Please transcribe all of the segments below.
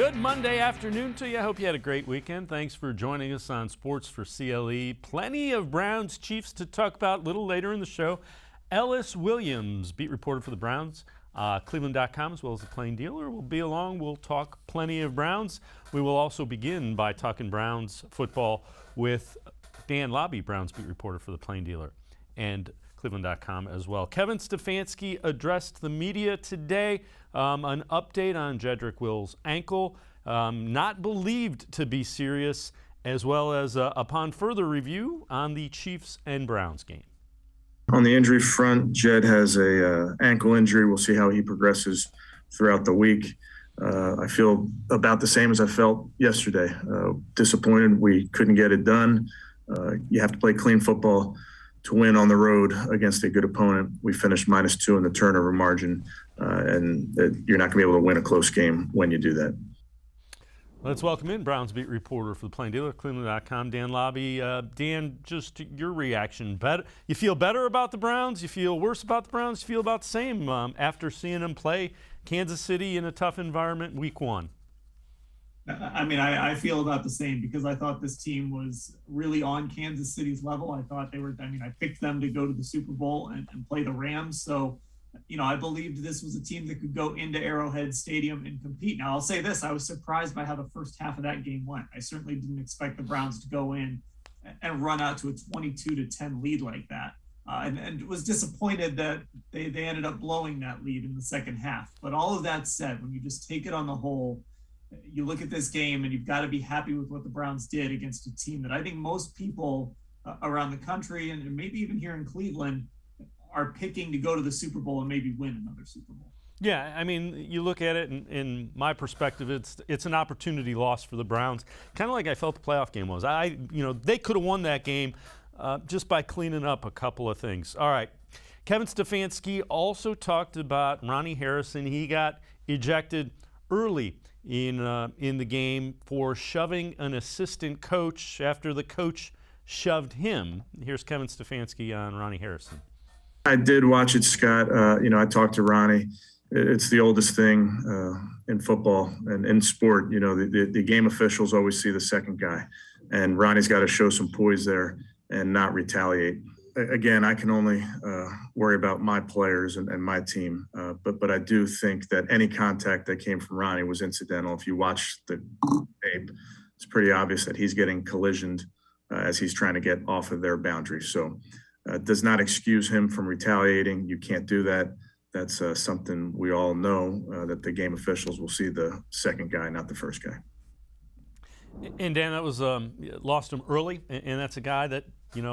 Good Monday afternoon to you. I hope you had a great weekend. Thanks for joining us on Sports4CLE. Plenty of Browns Chiefs to talk about a little later in the show. Ellis Williams, beat reporter for the Browns, cleveland.com, as well as the Plain Dealer, will be along. We'll talk plenty of Browns. We will also begin by talking Browns football with Dan Labbe, Browns beat reporter for the Plain Dealer, and cleveland.com as well. Kevin Stefanski addressed the media today. An update on Jedrick Will's ankle, not believed to be serious, as well as upon further review on the Chiefs and Browns game. On the injury front, Jed has a ankle injury. We'll see how he progresses throughout the week. I feel about the same as I felt yesterday. Disappointed we couldn't get it done. You have to play clean football to win on the road against a good opponent. We finished -2 in the turnover margin, and you're not going to be able to win a close game when you do that. Let's welcome in Browns beat reporter for the Plain Dealer, cleveland.com, Dan Labbe. Dan, just your reaction. You feel better about the Browns? You feel worse about the Browns? You feel about the same after seeing them play Kansas City in a tough environment week one? I mean, I feel about the same because I thought this team was really on Kansas City's level. I thought they were, I picked them to go to the Super Bowl and play the Rams. So, I believed this was a team that could go into Arrowhead Stadium and compete. Now, I'll say this, I was surprised by how the first half of that game went. I certainly didn't expect the Browns to go in and run out to a 22-10 lead like that. And was disappointed that they ended up blowing that lead in the second half. But all of that said, when you just take it on the whole, you look at this game and you've got to be happy with what the Browns did against a team that I think most people around the country and maybe even here in Cleveland are picking to go to the Super Bowl and maybe win another Super Bowl. Yeah, I mean, you look at it, in my perspective, it's an opportunity loss for the Browns, kind of like I felt the playoff game was. They could have won that game just by cleaning up a couple of things. All right, Kevin Stefanski also talked about Ronnie Harrison. He got ejected early in the game for shoving an assistant coach after the coach shoved him. Here's Kevin Stefanski on Ronnie Harrison. I did watch it, Scott. I talked to Ronnie. It's the oldest thing in football and in sport. The game officials always see the second guy, and Ronnie's got to show some poise there and not retaliate. Again, I can only worry about my players and my team, but I do think that any contact that came from Ronnie was incidental. If you watch the tape, it's pretty obvious that he's getting collisioned as he's trying to get off of their boundary. So does not excuse him from retaliating. You can't do that. That's something we all know, that the game officials will see the second guy, not the first guy. And Dan, that was lost him early, and that's a guy that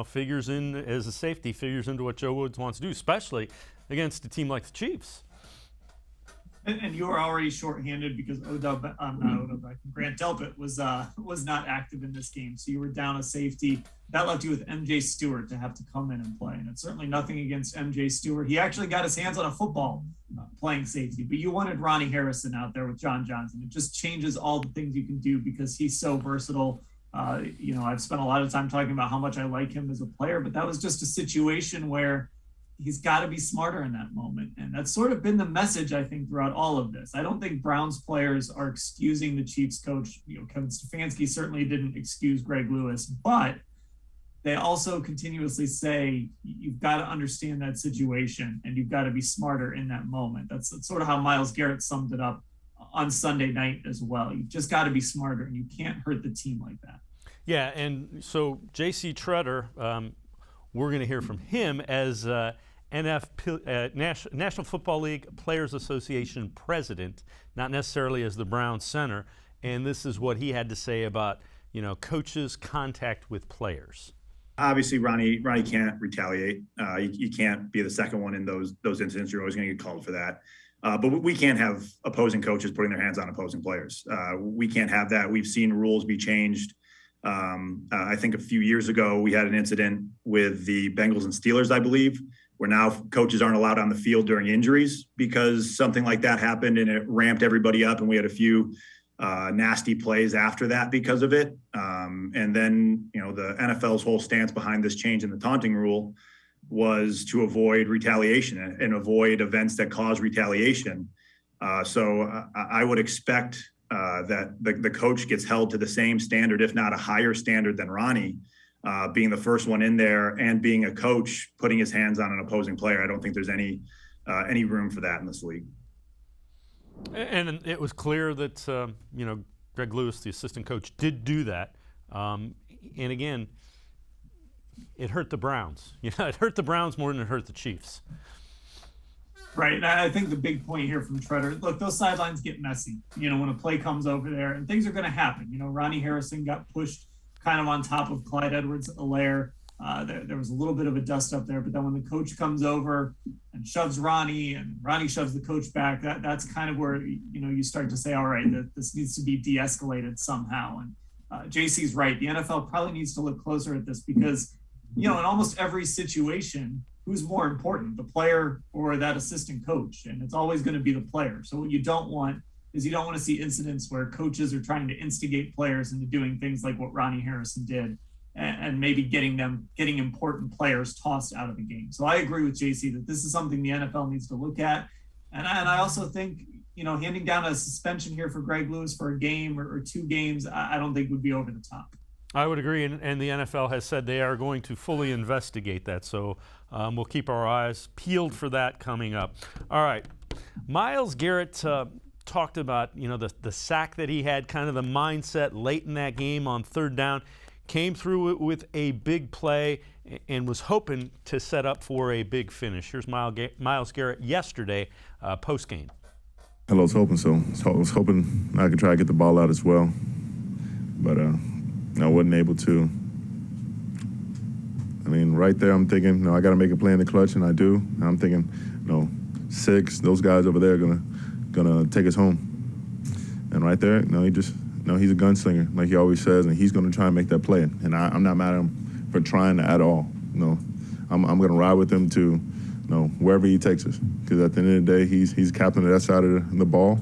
figures in as a safety, figures into what Joe Woods wants to do, especially against a team like the Chiefs. And you were already shorthanded because Grant Delpit was not active in this game, so you were down a safety. That left you with MJ Stewart to have to come in and play, and it's certainly nothing against MJ Stewart. He actually got his hands on a football playing safety, but you wanted Ronnie Harrison out there with John Johnson. It just changes all the things you can do because he's so versatile. I've spent a lot of time talking about how much I like him as a player, but that was just a situation where he's got to be smarter in that moment. And that's sort of been the message, I think, throughout all of this. I don't think Browns players are excusing the Chiefs coach. Kevin Stefanski certainly didn't excuse Greg Lewis, but they also continuously say, you've got to understand that situation and you've got to be smarter in that moment. That's sort of how Myles Garrett summed it up on Sunday night as well. You've just got to be smarter and you can't hurt the team like that. Yeah, and so J.C. TRETTER, we're going to hear from him as National Football League Players Association president, not necessarily as the Browns center. And this is what he had to say about, coaches' contact with players. Obviously, Ronnie can't retaliate. You can't be the second one in those incidents. You're always going to get called for that. But we can't have opposing coaches putting their hands on opposing players. We can't have that. We've seen rules be changed. I think a few years ago, we had an incident with the Bengals and Steelers, I believe, where now coaches aren't allowed on the field during injuries because something like that happened and it ramped everybody up. And we had a few nasty plays after that because of it. And then, the NFL's whole stance behind this change in the taunting rule was to avoid retaliation and avoid events that cause retaliation. So I would expect that the coach gets held to the same standard, if not a higher standard than Ronnie, being the first one in there and being a coach, putting his hands on an opposing player. I don't think there's any room for that in this league. And it was clear that, Greg Lewis, the assistant coach, did do that. And again, it hurt the Browns. It hurt the Browns more than it hurt the Chiefs. Right. And I think the big point here from TRETTER, look, those sidelines get messy, when a play comes over there, and things are going to happen. Ronnie Harrison got pushed kind of on top of Clyde Edwards-Helaire. There was a little bit of a dust up there, but then when the coach comes over and shoves Ronnie and Ronnie shoves the coach back, that's kind of where, you start to say, all right, this needs to be de-escalated somehow. And JC's right. The NFL probably needs to look closer at this because, in almost every situation, who's more important, the player or that assistant coach? And it's always going to be the player. So what you don't want is you don't want to see incidents where coaches are trying to instigate players into doing things like what Ronnie Harrison did and maybe getting important players tossed out of the game. So I agree with JC that this is something the NFL needs to look at. And I also think, handing down a suspension here for Greg Lewis for a game or 2 games, I don't think would be over the top. I would agree, and the NFL has said they are going to fully investigate that, so we'll keep our eyes peeled for that coming up. All right, Myles Garrett talked about the sack that he had, kind of the mindset late in that game on 3rd down, came through with a big play and was hoping to set up for a big finish. Here's Myles Garrett yesterday post-game. I was hoping so. I was hoping I could try to get the ball out as well, but I wasn't able to. I mean, right there, I'm thinking, I got to make a play in the clutch, and I do. And I'm thinking, 6, those guys over there are gonna take us home. And right there, he's a gunslinger, like he always says, and he's gonna try and make that play. And I'm not mad at him for trying at all. I'm gonna ride with him to, wherever he takes us, because at the end of the day, he's captain of that side of the ball.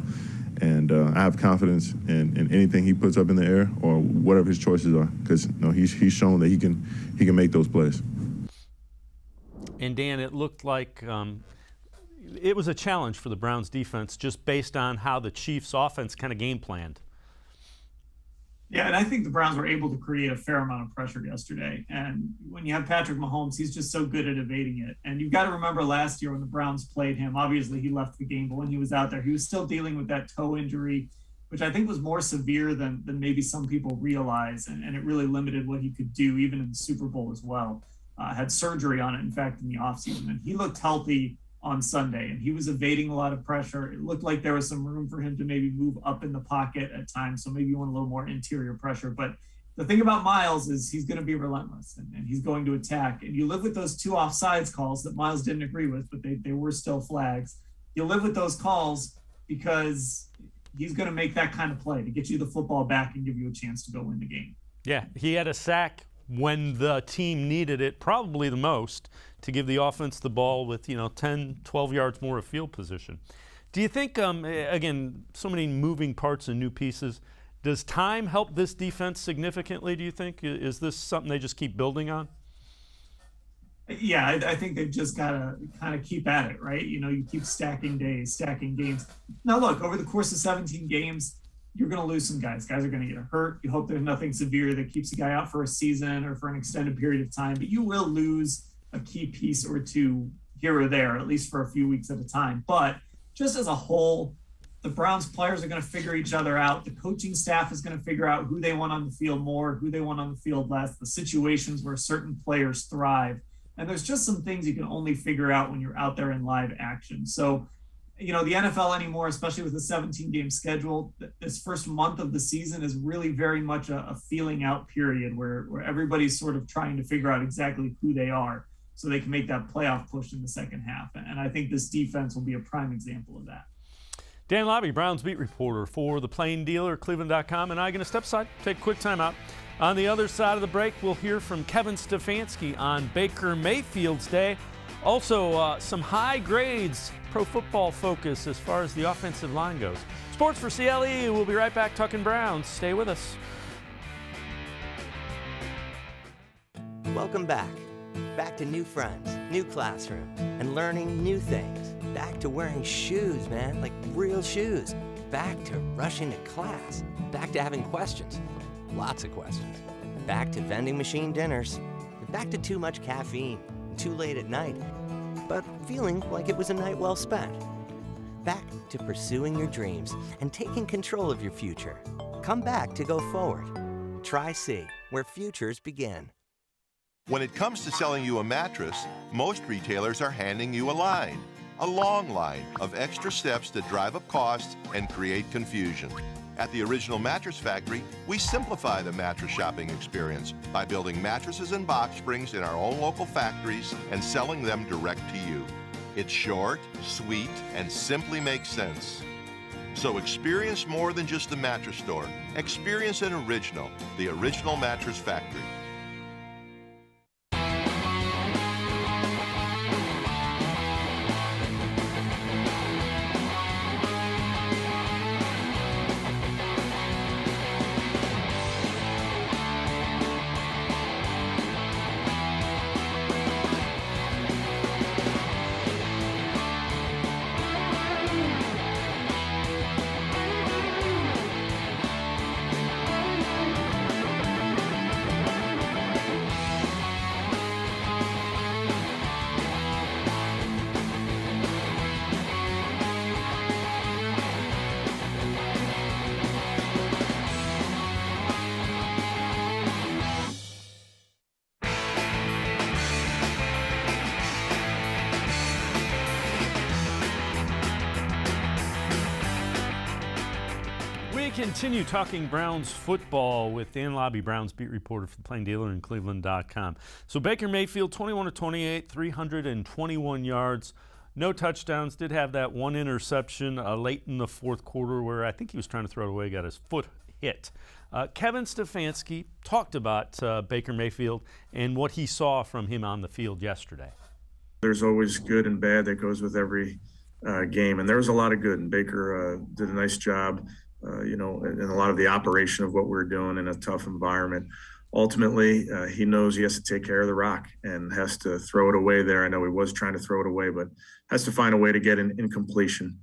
And I have confidence in anything he puts up in the air or whatever his choices are, because he's shown that he can make those plays. And Dan, it looked like it was a challenge for the Browns defense just based on how the Chiefs offense kind of game planned. Yeah, and I think the Browns were able to create a fair amount of pressure yesterday. And when you have Patrick Mahomes, he's just so good at evading it. And you've got to remember last year when the Browns played him, obviously he left the game, but when he was out there, he was still dealing with that toe injury, which I think was more severe than maybe some people realize. And it really limited what he could do, even in the Super Bowl as well. Had surgery on it, in fact, in the offseason. And he looked healthy on Sunday, and he was evading a lot of pressure. It looked like there was some room for him to maybe move up in the pocket at times, so maybe you want a little more interior pressure. But the thing about Myles is he's going to be relentless, and he's going to attack. And you live with those 2 offsides calls that Myles didn't agree with, but they were still flags. You live with those calls because he's going to make that kind of play to get you the football back and give you a chance to go win the game. Yeah, he had a sack when the team needed it, probably the most, to give the offense the ball with 10, 12 yards more of field position. Do you think, again, so many moving parts and new pieces, does time help this defense significantly, do you think? Is this something they just keep building on? Yeah, I think they've just got to kind of keep at it, right? You keep stacking days, stacking games. Now, look, over the course of 17 games, you're going to lose some guys. Guys are going to get hurt. You hope there's nothing severe that keeps a guy out for a season or for an extended period of time, but you will lose a key piece or 2 here or there, at least for a few weeks at a time. But just as a whole, the Browns players are going to figure each other out. The coaching staff is going to figure out who they want on the field more, who they want on the field less, the situations where certain players thrive. And there's just some things you can only figure out when you're out there in live action. So, the NFL anymore, especially with the 17-game schedule, this first month of the season is really very much a feeling out period where everybody's sort of trying to figure out exactly who they are so they can make that playoff push in the second half. And I think this defense will be a prime example of that. Dan Labbe, Browns beat reporter for the Plain Dealer, cleveland.com, and I'm going to step aside, take a quick time out. On the other side of the break, we'll hear from Kevin Stefanski on Baker Mayfield's day. Also, some high grades, pro football focus as far as the offensive line goes. Sports4CLE, we'll be right back talking Browns. Stay with us. Welcome back. Back to new friends, new classroom, and learning new things. Back to wearing shoes, man, like real shoes. Back to rushing to class. Back to having questions. Lots of questions. Back to vending machine dinners. Back to too much caffeine. Too late at night. But feeling like it was a night well spent. Back to pursuing your dreams and taking control of your future. Come back to go forward. Try C, where futures begin. When it comes to selling you a mattress, most retailers are handing you a long line of extra steps that drive up costs and create confusion. At the Original Mattress Factory, we simplify the mattress shopping experience by building mattresses and box springs in our own local factories and selling them direct to you. It's short, sweet, and simply makes sense. So experience more than just the mattress store. Experience an original, the Original Mattress Factory. Continue talking Browns football with Dan Labbe, Browns beat reporter for the Plain Dealer and cleveland.com. So Baker Mayfield, 21 of 28, 321 yards, no touchdowns. Did have that one interception late in the fourth quarter where I think he was trying to throw it away, got his foot hit. Kevin Stefanski talked about Baker Mayfield and what he saw from him on the field yesterday. There's always good and bad that goes with every game, and there was a lot of good, and Baker did a nice job. In a lot of the operation of what we're doing in a tough environment. Ultimately, he knows he has to take care of the rock and has to throw it away there. I know he was trying to throw it away, but has to find a way to get an incompletion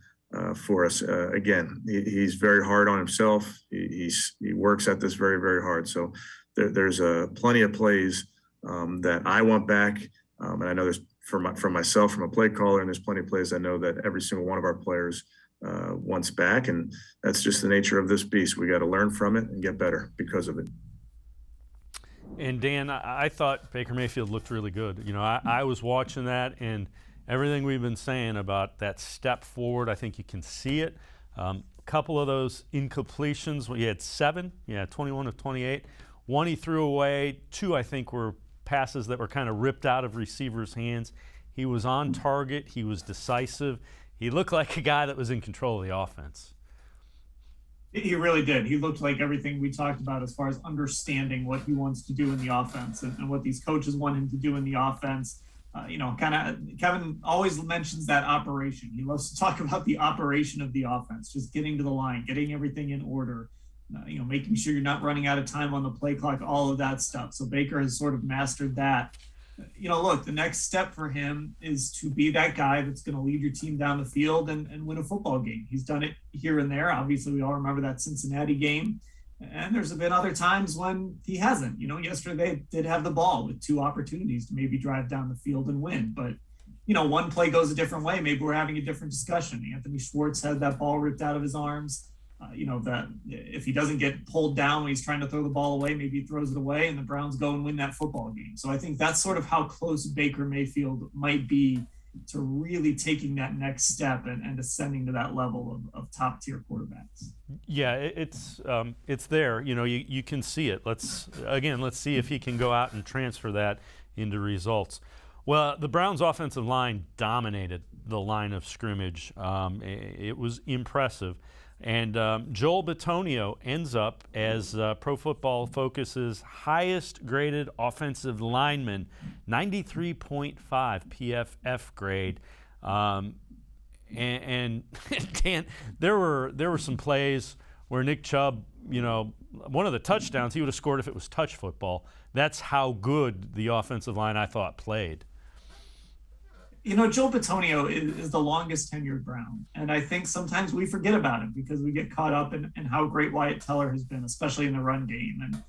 for us. Again, he's very hard on himself. He works at this very, very hard. So there's plenty of plays that I want back. And I know there's from myself, from a play caller, and there's plenty of plays I know that every single one of our players wants back, and that's just the nature of this beast. We got to learn from it and get better because of it. And Dan, I thought Baker Mayfield looked really good. You know, I was watching that, and everything we've been saying about that step forward, I think you can see it. A couple of those incompletions, he had 7, 21 of 28. One he threw away, 2 I think were passes that were kind of ripped out of receivers' hands. He was on target, he was decisive. He looked like a guy that was in control of the offense. He really did. He looked like everything we talked about as far as understanding what he wants to do in the offense and what these coaches want him to do in the offense. Kevin always mentions that operation. He loves to talk about the operation of the offense, just getting to the line, getting everything in order, making sure you're not running out of time on the play clock, all of that stuff. So Baker has sort of mastered that. Look, the next step for him is to be that guy that's going to lead your team down the field and win a football game. He's done it here and there. Obviously, we all remember that Cincinnati game. And there's been other times when he hasn't. Yesterday they did have the ball with 2 opportunities to maybe drive down the field and win. But, one play goes a different way. Maybe we're having a different discussion. Anthony Schwartz had that ball ripped out of his arms. That if he doesn't get pulled down when he's trying to throw the ball away, maybe he throws it away and the Browns go and win that football game. So I think that's sort of how close Baker Mayfield might be to really taking that next step and ascending to that level of top tier quarterbacks. Yeah, it's there. You can see it. Let's see if he can go out and transfer that into results. Well, the Browns' offensive line dominated the line of scrimmage. It was impressive. And Joel Bitonio ends up as Pro Football Focus's highest graded offensive lineman, 93.5 PFF grade. And Dan, there were some plays where Nick Chubb, one of the touchdowns he would have scored if it was touch football. That's how good the offensive line, I thought, played. Joe Bitonio is the longest tenured Brown. And I think sometimes we forget about him because we get caught up in how great Wyatt Teller has been, especially in the run game. And,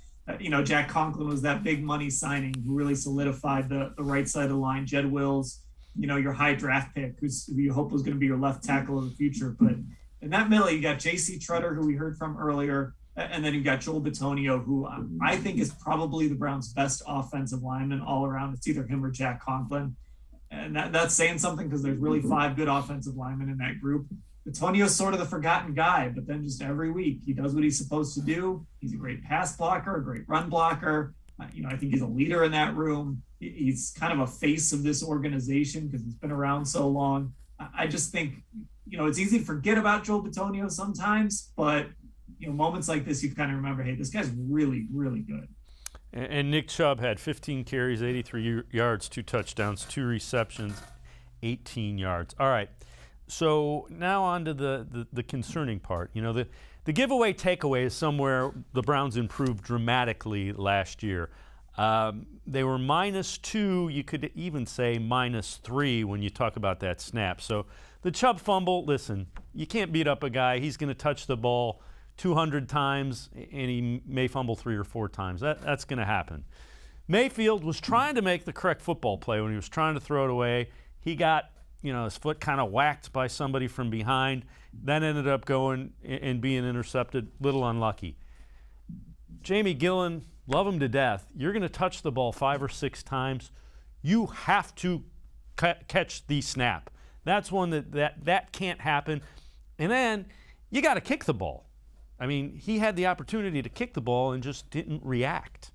Jack Conklin was that big money signing who really solidified the right side of the line. Jed Wills, your high draft pick, who you hope was going to be your left tackle of the future. But in that middle, you got J.C. TRETTER, who we heard from earlier. And then you got Joel Bitonio, who I think is probably the Browns' best offensive lineman all around. It's either him or Jack Conklin. And that's saying something because there's really 5 good offensive linemen in that group. Bitonio's sort of the forgotten guy, but then just every week he does what he's supposed to do. He's a great pass blocker, a great run blocker. I think he's a leader in that room. He's kind of a face of this organization because he's been around so long. I just think, it's easy to forget about Joel Bitonio sometimes, but moments like this, you kind of remember, hey, this guy's really, really good. And Nick Chubb had 15 carries, 83 yards, 2 touchdowns, 2 receptions, 18 yards. All right, so now on to the concerning part. The giveaway takeaway is somewhere the Browns improved dramatically last year. They were -2, you could even say -3 when you talk about that snap. So the Chubb fumble, listen, you can't beat up a guy. He's going to touch the ball 200 times, and he may fumble 3 or 4 times. That's going to happen. Mayfield was trying to make the correct football play when he was trying to throw it away. He got, his foot kind of whacked by somebody from behind. Then ended up going and being intercepted. Little unlucky. Jamie Gillen, love him to death. You're going to touch the ball 5 or 6 times. You have to catch the snap. That's one that can't happen. And then you got to kick the ball. I mean, he had the opportunity to kick the ball and just didn't react.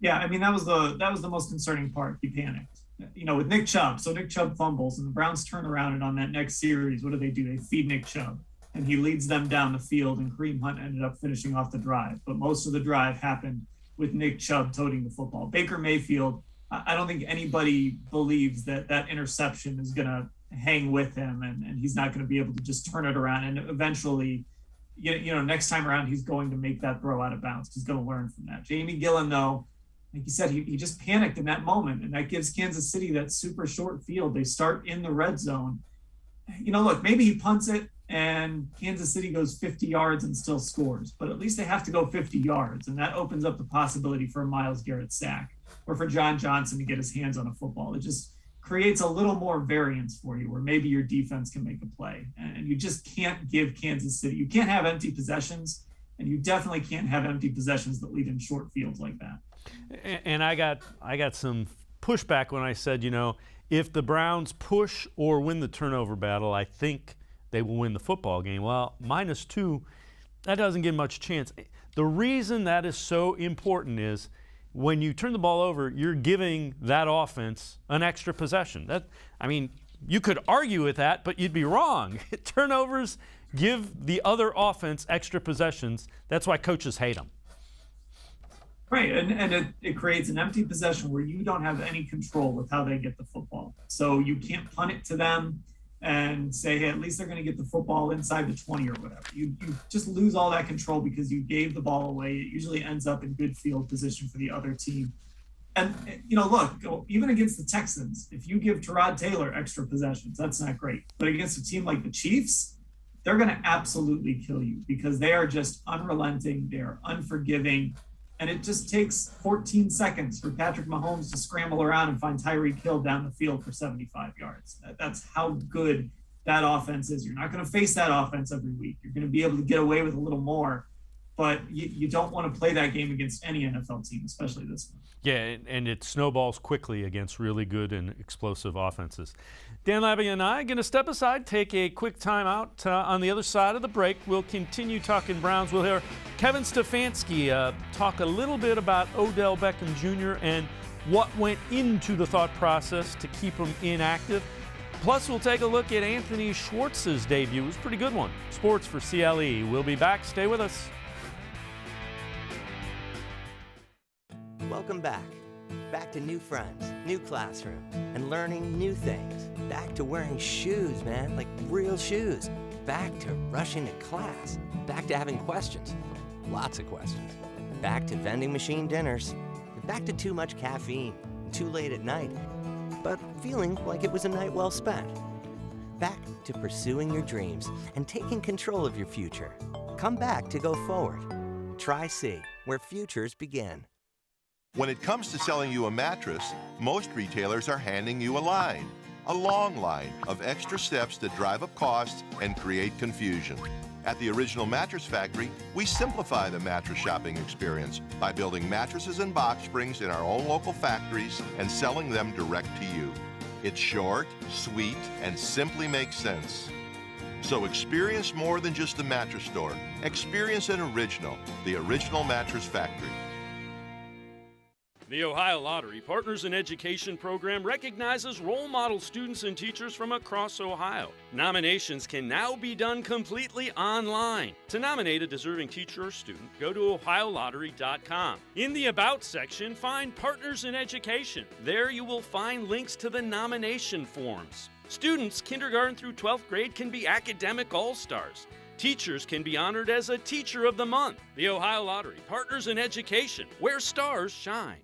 Yeah, I mean, that was the most concerning part. He panicked. With Nick Chubb. So Nick Chubb fumbles, and the Browns turn around, and on that next series, what do? They feed Nick Chubb, and he leads them down the field, and Kareem Hunt ended up finishing off the drive. But most of the drive happened with Nick Chubb toting the football. Baker Mayfield, I don't think anybody believes that interception is going to hang with him, and he's not going to be able to just turn it around. And eventually, next time around, he's going to make that throw out of bounds. He's going to learn from that. Jamie Gillen, though, like you said, he just panicked in that moment, and that gives Kansas City that super short field. They start in the red zone. Look, maybe he punts it, and Kansas City goes 50 yards and still scores, but at least they have to go 50 yards, and that opens up the possibility for a Myles Garrett sack or for John Johnson to get his hands on a football. It just creates a little more variance for you where maybe your defense can make a play. And you just can't give Kansas City, you can't have empty possessions, and you definitely can't have empty possessions that lead in short fields like that. And I got some pushback when I said, if the Browns push or win the turnover battle, I think they will win the football game. Well, -2, that doesn't give much chance. The reason that is so important is when you turn the ball over, you're giving that offense an extra possession. You could argue with that, but you'd be wrong. Turnovers give the other offense extra possessions. That's why coaches hate them. Right, and it creates an empty possession where you don't have any control with how they get the football. So you can't punt it to them and say, hey, at least they're going to get the football inside the 20 or whatever. You just lose all that control because you gave the ball away. It usually ends up in good field position for the other team. And, look, even against the Texans, if you give Tyrod Taylor extra possessions, that's not great. But against a team like the Chiefs, they're going to absolutely kill you because they are just unrelenting. They are unforgiving. And it just takes 14 seconds for Patrick Mahomes to scramble around and find Tyreek Hill down the field for 75 yards. That's how good that offense is. You're not going to face that offense every week. You're going to be able to get away with a little more, but you don't want to play that game against any NFL team, especially this one. Yeah, and it snowballs quickly against really good and explosive offenses. Dan Labbe and I are going to step aside, take a quick time out. On the other side of the break, we'll continue talking Browns. We'll hear Kevin Stefanski talk a little bit about Odell Beckham Jr. and what went into the thought process to keep him inactive. Plus, we'll take a look at Anthony Schwartz's debut. It was a pretty good one. Sports for CLE. We'll be back. Stay with us. Welcome back. Back to new friends, new classroom, and learning new things. Back to wearing shoes, man, like real shoes. Back to rushing to class. Back to having questions. Lots of questions. Back to vending machine dinners. Back to too much caffeine, too late at night. but feeling like it was a night well spent. Back to pursuing your dreams and taking control of your future. Come back to go forward. Try C, where futures begin. When it comes to selling you a mattress, most retailers are handing you a line. A long line of extra steps that drive up costs and create confusion. At the Original Mattress Factory, we simplify the mattress shopping experience by building mattresses and box springs in our own local factories and selling them direct to you. It's short, sweet, and simply makes sense. So experience more than just the mattress store. Experience an original, the Original Mattress Factory. The Ohio Lottery Partners in Education program recognizes role model students and teachers from across Ohio. Nominations can now be done completely online. To nominate a deserving teacher or student, go to ohiolottery.com. In the About section, find Partners in Education. There you will find links to the nomination forms. Students, kindergarten through 12th grade, can be academic all-stars. Teachers can be honored as a Teacher of the Month. The Ohio Lottery Partners in Education, where stars shine.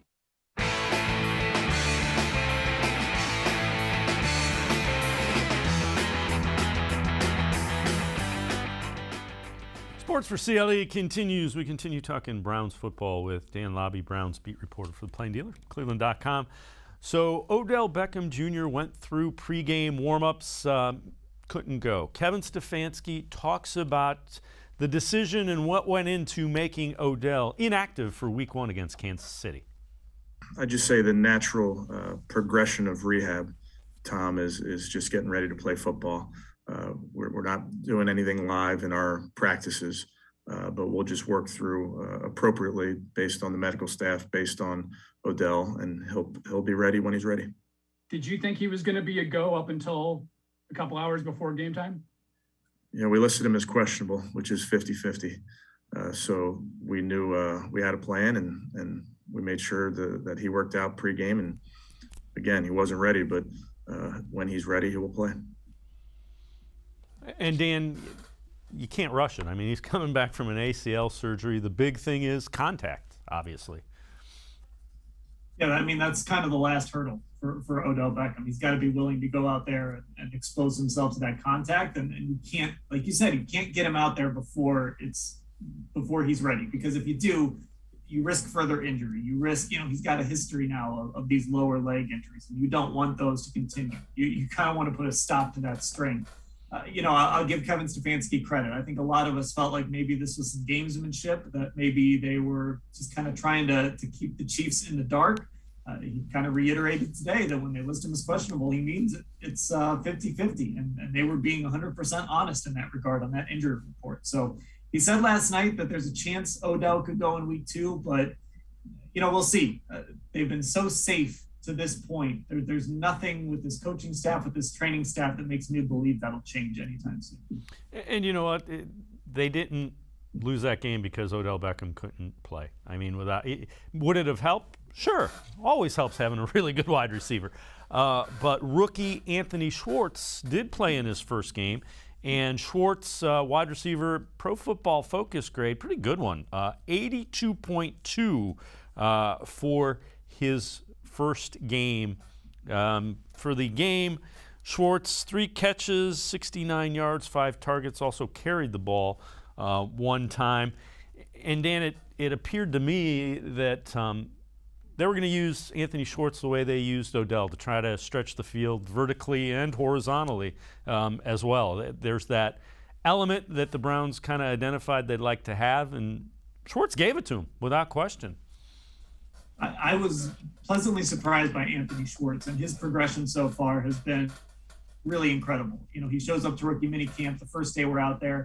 Sports4CLE continues. We continue talking Browns football with Dan Labbe, Browns beat reporter for the Plain Dealer, cleveland.com. So Odell Beckham Jr. went through pregame warm-ups, couldn't go. Kevin Stefanski talks about the decision and what went into making Odell inactive for Week 1 against Kansas City. I just say the natural progression of rehab, Tom, is just getting ready to play football. We're not doing anything live in our practices, but we'll just work through appropriately based on the medical staff, based on Odell, and he'll be ready when he's ready. Did you think he was going to be a go up until a couple hours before game time? You know, we listed him as questionable, which is 50-50. So we knew we had a plan, and we made sure that he worked out pregame. And again, he wasn't ready, but when he's ready, he will play. And Dan, you can't rush it. I mean, he's coming back from an ACL surgery. The big thing is contact, obviously. Yeah, I mean, that's kind of the last hurdle for Odell Beckham. He's got to be willing to go out there and expose himself to that contact. And you can't, like you said, you can't get him out there before he's ready. Because if you do, you risk further injury. You risk, he's got a history now of these lower leg injuries, and you don't want those to continue. You kind of want to put a stop to that strain. I'll give Kevin Stefanski credit. I think a lot of us felt like maybe this was some gamesmanship, that maybe they were just kind of trying to keep the Chiefs in the dark. He kind of reiterated today that when they list him as questionable, he means it's 50-50, and they were being 100% honest in that regard on that injury report. So he said last night that there's a chance Odell could go in Week 2, but we'll see. They've been so safe to this point. There's nothing with this coaching staff, with this training staff, that makes me believe that'll change anytime soon. And you know what? They didn't lose that game because Odell Beckham couldn't play. I mean, would it have helped? Sure. Always helps having a really good wide receiver. But rookie Anthony Schwartz did play in his first game. And Schwartz, wide receiver, Pro Football Focus grade, pretty good one, 82.2 for his first game. For the game, Schwartz, 3 catches, 69 yards, 5 targets, also carried the ball one time. And Dan, it appeared to me that they were going to use Anthony Schwartz the way they used Odell, to try to stretch the field vertically and horizontally as well. There's that element that the Browns kind of identified they'd like to have, and Schwartz gave it to him without question. I was pleasantly surprised by Anthony Schwartz, and his progression so far has been really incredible. He shows up to rookie minicamp the first day we're out there,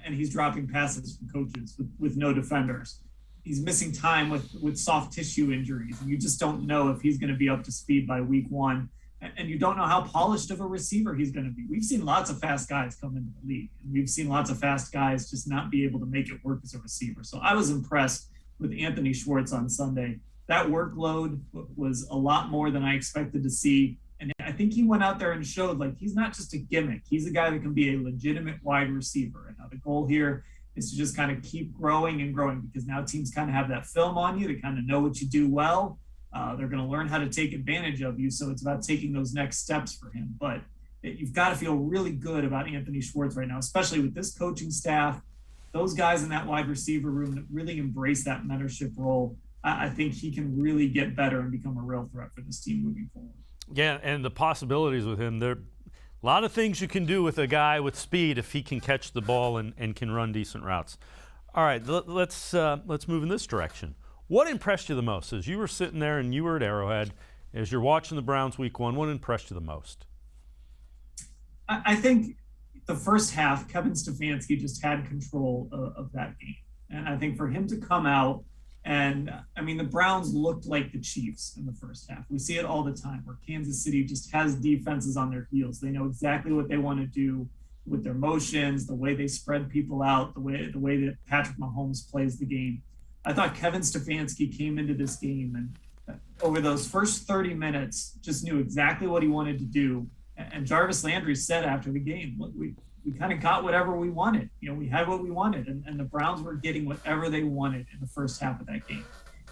and he's dropping passes from coaches with no defenders. He's missing time with soft tissue injuries, and you just don't know if he's going to be up to speed by Week 1, and you don't know how polished of a receiver he's going to be. We've seen lots of fast guys come into the league, and we've seen lots of fast guys just not be able to make it work as a receiver. So I was impressed with Anthony Schwartz on Sunday. That workload was a lot more than I expected to see. And I think he went out there and showed, like, he's not just a gimmick. He's a guy that can be a legitimate wide receiver. And now the goal here is to just kind of keep growing and growing, because now teams kind of have that film on you. They kind of know what you do well. They're going to learn how to take advantage of you. So it's about taking those next steps for him. But you've got to feel really good about Anthony Schwartz right now, especially with this coaching staff, those guys in that wide receiver room that really embrace that mentorship role. I think he can really get better and become a real threat for this team moving forward. Yeah, and the possibilities with him, there are a lot of things you can do with a guy with speed if he can catch the ball and can run decent routes. All right, let's move in this direction. What impressed you the most as you were sitting there and you were at Arrowhead, as you're watching the Browns week one? What impressed you the most? I think the first half, Kevin Stefanski just had control of that game. And I think for him to come out, and I mean, the Browns looked like the Chiefs in the first half. We see it all the time where Kansas City just has defenses on their heels. They know exactly what they want to do with their motions, the way they spread people out, the way that Patrick Mahomes plays the game. I thought Kevin Stefanski came into this game and over those first 30 minutes just knew exactly what he wanted to do. And Jarvis Landry said after the game, look, we kind of got whatever we wanted. You know, we had what we wanted, and the Browns were getting whatever they wanted in the first half of that game.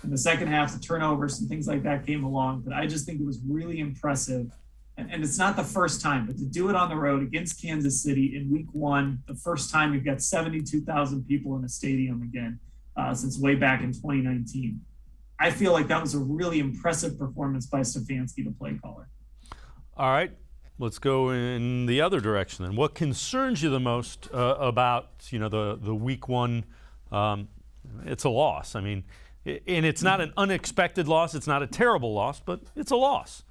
In the second half, the turnovers and things like that came along, but I just think it was really impressive. And it's not the first time, but to do it on the road against Kansas City in week one, the first time you've got 72,000 people in a stadium again since way back in 2019. I feel like that was a really impressive performance by Stefanski, the play caller. All right. Let's go in the other direction then. What concerns you the most about, you know, the week one? It's a loss. I mean, and it's not an unexpected loss. It's not a terrible loss, but it's a loss.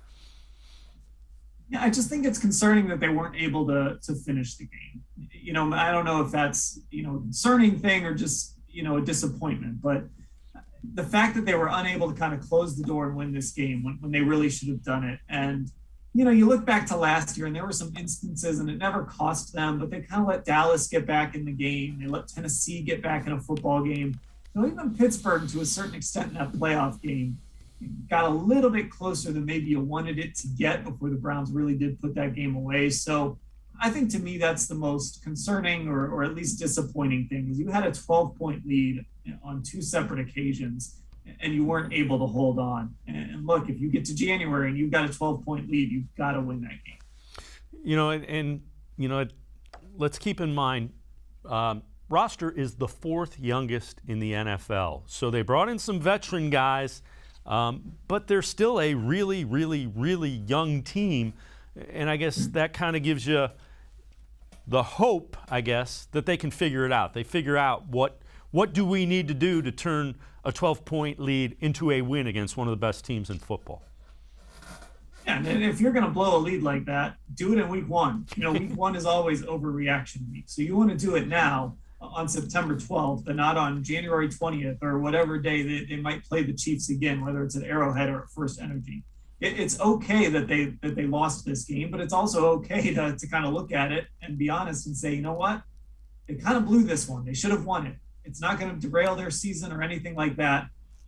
Yeah, I just think it's concerning that they weren't able to finish the game. You know, I don't know if that's, you know, a concerning thing or just, you know, a disappointment, but the fact that they were unable to kind of close the door and win this game when they really should have done it. And you know, you look back to last year and there were some instances and it never cost them, but they kind of let Dallas get back in the game. They let Tennessee get back in a football game. You know, even Pittsburgh, to a certain extent in that playoff game, got a little bit closer than maybe you wanted it to get before the Browns really did put that game away. So I think to me, that's the most concerning or at least disappointing thing is you had a 12-point lead on two separate occasions and you weren't able to hold on. And look, if you get to January and you've got a 12-point lead, you've got to win that game. You know, and you know, let's keep in mind, roster is the fourth youngest in the NFL. So they brought in some veteran guys, but they're still a really, really, really young team. And I guess that kind of gives you the hope, I guess, that they can figure it out. They figure out what do we need to do to turn a 12-point lead into a win against one of the best teams in football. Yeah, and if you're going to blow a lead like that, do it in week one. You know, week one is always overreaction week. So you want to do it now on September 12th and not on January 20th or whatever day they might play the Chiefs again, whether it's at Arrowhead or at First Energy. It's okay that they lost this game, but it's also okay to kind of look at it and be honest and say, you know what? They kind of blew this one. They should have won it. It's not going to derail their season or anything like that,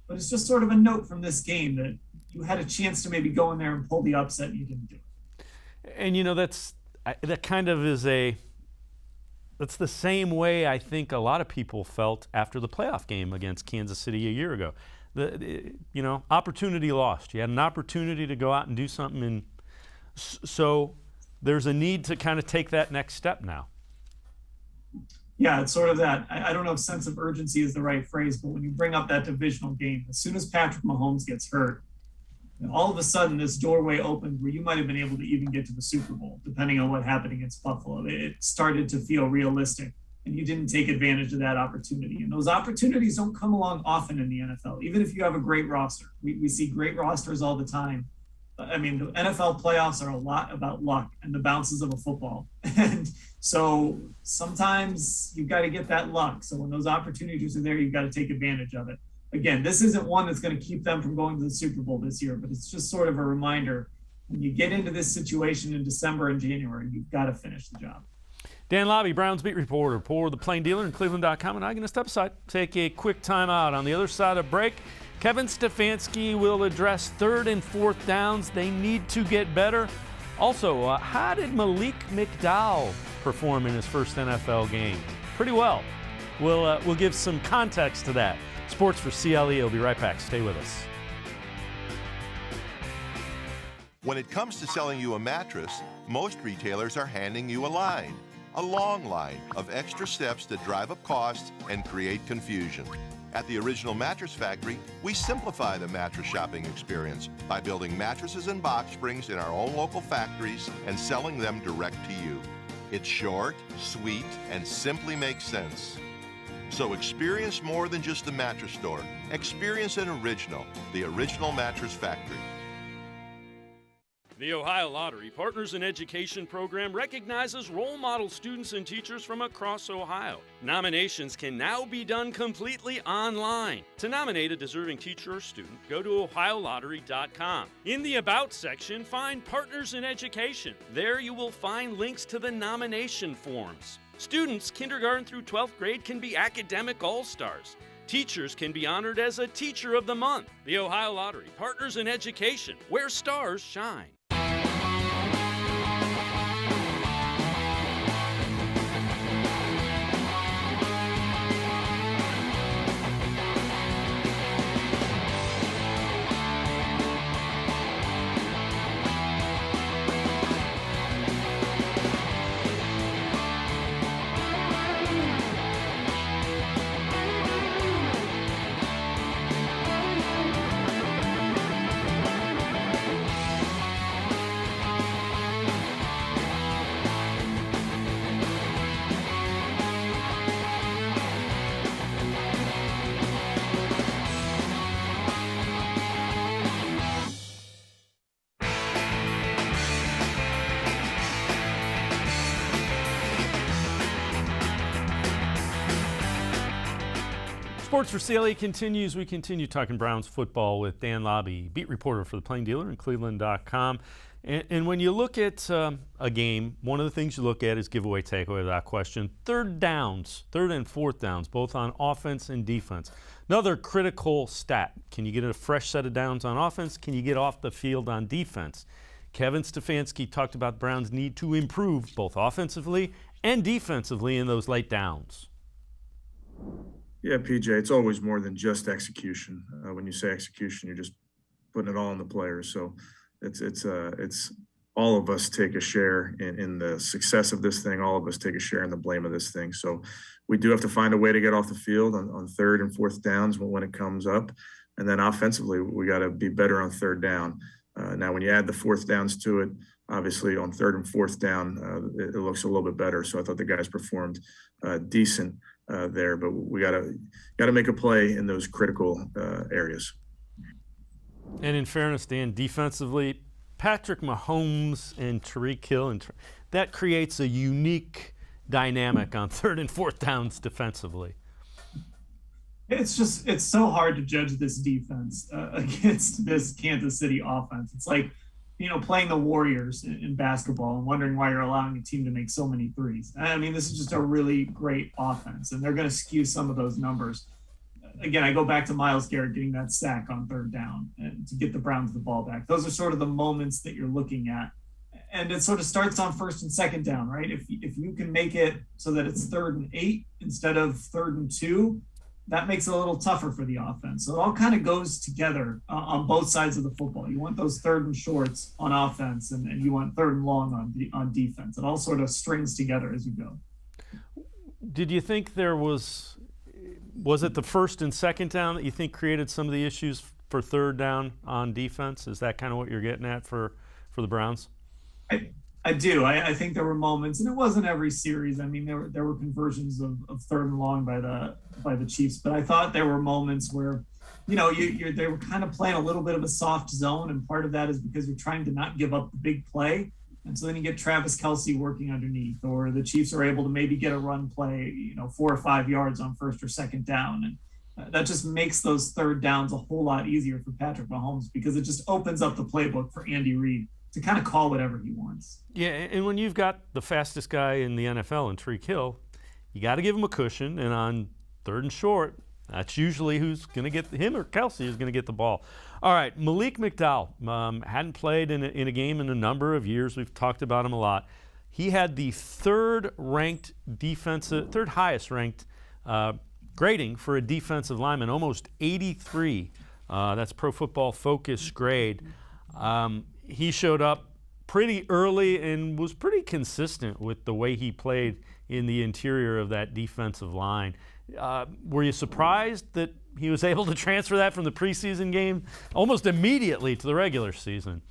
but it's just sort of a note from this game that you had a chance to maybe go in there and pull the upset and you didn't do it. And you know, that kind of is that's the same way I think a lot of people felt after the playoff game against Kansas City a year ago. You know, opportunity lost. You had an opportunity to go out and do something, and so there's a need to kind of take that next step now. Yeah, it's sort of that. I don't know if sense of urgency is the right phrase, but when you bring up that divisional game, as soon as Patrick Mahomes gets hurt, all of a sudden this doorway opened where you might have been able to even get to the Super Bowl, depending on what happened against Buffalo. It started to feel realistic, and you didn't take advantage of that opportunity. And those opportunities don't come along often in the NFL, even if you have a great roster. We see great rosters all the time. I mean, the NFL playoffs are a lot about luck and the bounces of a football. And so sometimes you've got to get that luck. So when those opportunities are there, you've got to take advantage of it. Again, this isn't one that's going to keep them from going to the Super Bowl this year, but it's just sort of a reminder. When you get into this situation in December and January, you've got to finish the job. Dan Labbe, Browns beat reporter for the Plain Dealer and cleveland.com, and I'm going to step aside, take a quick time out. On the other side of break, Kevin Stefanski will address third and fourth downs. They need to get better. Also, how did Malik McDowell perform in his first NFL game? Pretty well. We'll give some context to that. Sports4CLE will be right back. Stay with us. When it comes to selling you a mattress, most retailers are handing you a long line of extra steps that drive up costs and create confusion. At the Original Mattress Factory, we simplify the mattress shopping experience by building mattresses and box springs in our own local factories and selling them direct to you. It's short, sweet, and simply makes sense. So experience more than just a mattress store. Experience an original, the Original Mattress Factory. The Ohio Lottery Partners in Education program recognizes role model students and teachers from across Ohio. Nominations can now be done completely online. To nominate a deserving teacher or student, go to OhioLottery.com. In the About section, find Partners in Education. There you will find links to the nomination forms. Students, kindergarten through 12th grade, can be academic all-stars. Teachers can be honored as a Teacher of the Month. The Ohio Lottery Partners in Education, where stars shine. Sports4CLE continues. We continue talking Browns football with Dan Labbe, beat reporter for the Plain Dealer and cleveland.com. And when you look at a game, one of the things you look at is giveaway, takeaway, without question. Third and fourth downs, both on offense and defense. Another critical stat. Can you get a fresh set of downs on offense? Can you get off the field on defense? Kevin Stefanski talked about the Browns' need to improve both offensively and defensively in those late downs. Yeah, PJ, it's always more than just execution. When you say execution, you're just putting it all on the players. So it's all of us take a share in the success of this thing. All of us take a share in the blame of this thing. So we do have to find a way to get off the field on third and fourth downs when it comes up. And then offensively, we got to be better on third down. Now, when you add the fourth downs to it, obviously on third and fourth down, it looks a little bit better. So I thought the guys performed decent there, but we gotta make a play in those critical areas. And in fairness, Dan, defensively, Patrick Mahomes and Tyreek Hill, that creates a unique dynamic on third and fourth downs defensively. It's so hard to judge this defense against this Kansas City offense. It's like, playing the Warriors in basketball and wondering why you're allowing a team to make so many threes. I mean, this is just a really great offense, and they're going to skew some of those numbers. Again, I go back to Myles Garrett getting that sack on third down and to get the Browns the ball back. Those are sort of the moments that you're looking at. And it sort of starts on first and second down, right? If you can make it so that it's 3rd and 8 instead of 3rd and 2, that makes it a little tougher for the offense. So it all kind of goes together on both sides of the football. You want those 3rd and shorts on offense, and you want 3rd and long on defense. It all sort of strings together as you go. Did you think there was it the first and second down that you think created some of the issues for third down on defense? Is that kind of what you're getting at for the Browns? I do. I think there were moments, and it wasn't every series. I mean, there were conversions of 3rd and long by the Chiefs, but I thought there were moments where, they were kind of playing a little bit of a soft zone, and part of that is because you're trying to not give up the big play, and so then you get Travis Kelce working underneath, or the Chiefs are able to maybe get a run play, 4 or 5 yards on first or second down, and that just makes those third downs a whole lot easier for Patrick Mahomes because it just opens up the playbook for Andy Reid to kind of call whatever he wants. Yeah, and when you've got the fastest guy in the NFL in Tyreek Hill, you got to give him a cushion, and on third and short, that's usually who's going to get him or Kelce is going to get the ball. All right, Malik McDowell hadn't played in a game in a number of years. We've talked about him a lot. He had the third highest ranked grading for a defensive lineman, almost 83. That's Pro Football Focus grade. he showed up pretty early and was pretty consistent with the way he played in the interior of that defensive line. Were you surprised that he was able to transfer that from the preseason game almost immediately to the regular season?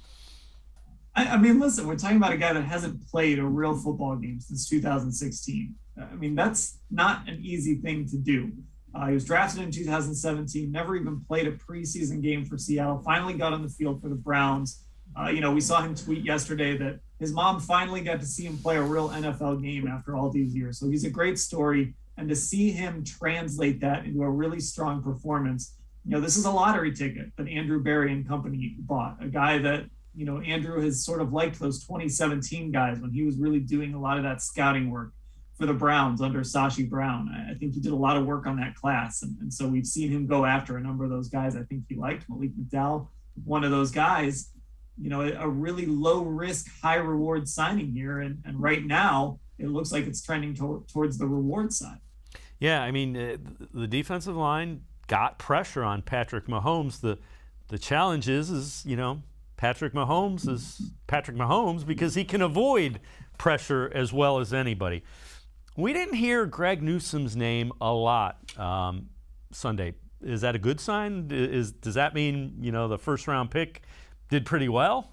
I mean, listen, we're talking about a guy that hasn't played a real football game since 2016. I mean, that's not an easy thing to do. He was drafted in 2017, never even played a preseason game for Seattle, finally got on the field for the Browns. We saw him tweet yesterday that his mom finally got to see him play a real NFL game after all these years. So he's a great story. And to see him translate that into a really strong performance, this is a lottery ticket that Andrew Berry and company bought, a guy that, Andrew has sort of liked those 2017 guys when he was really doing a lot of that scouting work for the Browns under Sashi Brown. I think he did a lot of work on that class. And so we've seen him go after a number of those guys I think he liked. Malik McDowell, one of those guys, a really low risk, high reward signing here. And right now it looks like it's trending towards the reward side. Yeah, I mean, the defensive line got pressure on Patrick Mahomes. The challenge is Patrick Mahomes is Patrick Mahomes because he can avoid pressure as well as anybody. We didn't hear Greg Newsome's name a lot Sunday. Is that a good sign? Does that mean, the first round pick did pretty well?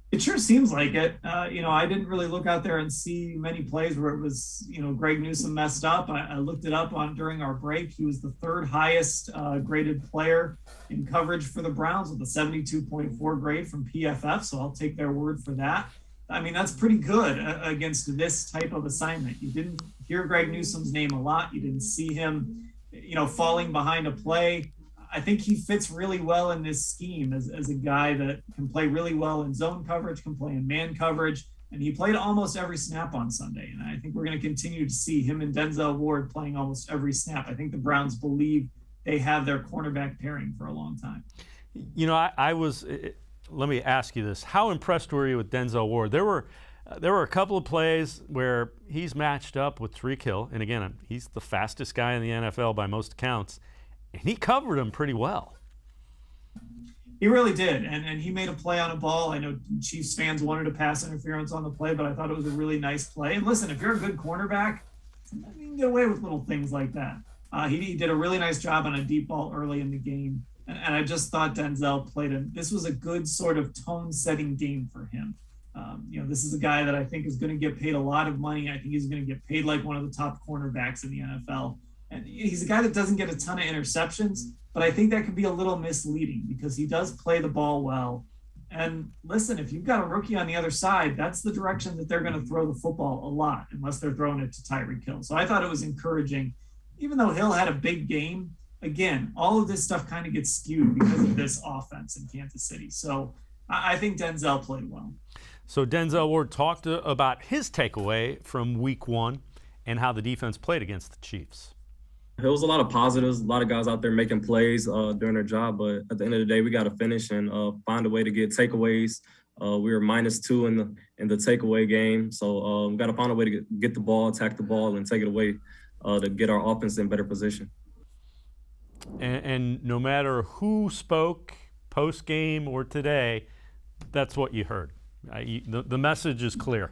It sure seems like it. I didn't really look out there and see many plays where it was, Greg Newsome messed up. I looked it up during our break. He was the third highest graded player in coverage for the Browns with a 72.4 grade from PFF. So I'll take their word for that. I mean, that's pretty good against this type of assignment. You didn't hear Greg Newsome's name a lot. You didn't see him, falling behind a play. I think he fits really well in this scheme as a guy that can play really well in zone coverage, can play in man coverage, and he played almost every snap on Sunday. And I think we're going to continue to see him and Denzel Ward playing almost every snap. I think the Browns believe they have their cornerback pairing for a long time. Let me ask you this. How impressed were you with Denzel Ward? There were a couple of plays where he's matched up with Tyreek Hill, and again, he's the fastest guy in the NFL by most accounts, and he covered him pretty well. He really did, and he made a play on a ball. I know Chiefs fans wanted a pass interference on the play, but I thought it was a really nice play. And listen, if you're a good cornerback, you can get away with little things like that. He did a really nice job on a deep ball early in the game, and I just thought Denzel this was a good sort of tone-setting game for him. This is a guy that I think is going to get paid a lot of money. I think he's going to get paid like one of the top cornerbacks in the NFL. And he's a guy that doesn't get a ton of interceptions, but I think that can be a little misleading because he does play the ball well. And listen, if you've got a rookie on the other side, that's the direction that they're going to throw the football a lot, unless they're throwing it to Tyreek Hill. So I thought it was encouraging. Even though Hill had a big game, again, all of this stuff kind of gets skewed because of this offense in Kansas City. So I think Denzel played well. So Denzel Ward talked about his takeaway from week one and how the defense played against the Chiefs. There was a lot of positives, a lot of guys out there making plays during their job, but at the end of the day, we got to finish and find a way to get takeaways. We were -2 in the takeaway game, so we got to find a way to get the ball, attack the ball, and take it away to get our offense in better position. And no matter who spoke post-game or today, that's what you heard. The message is clear.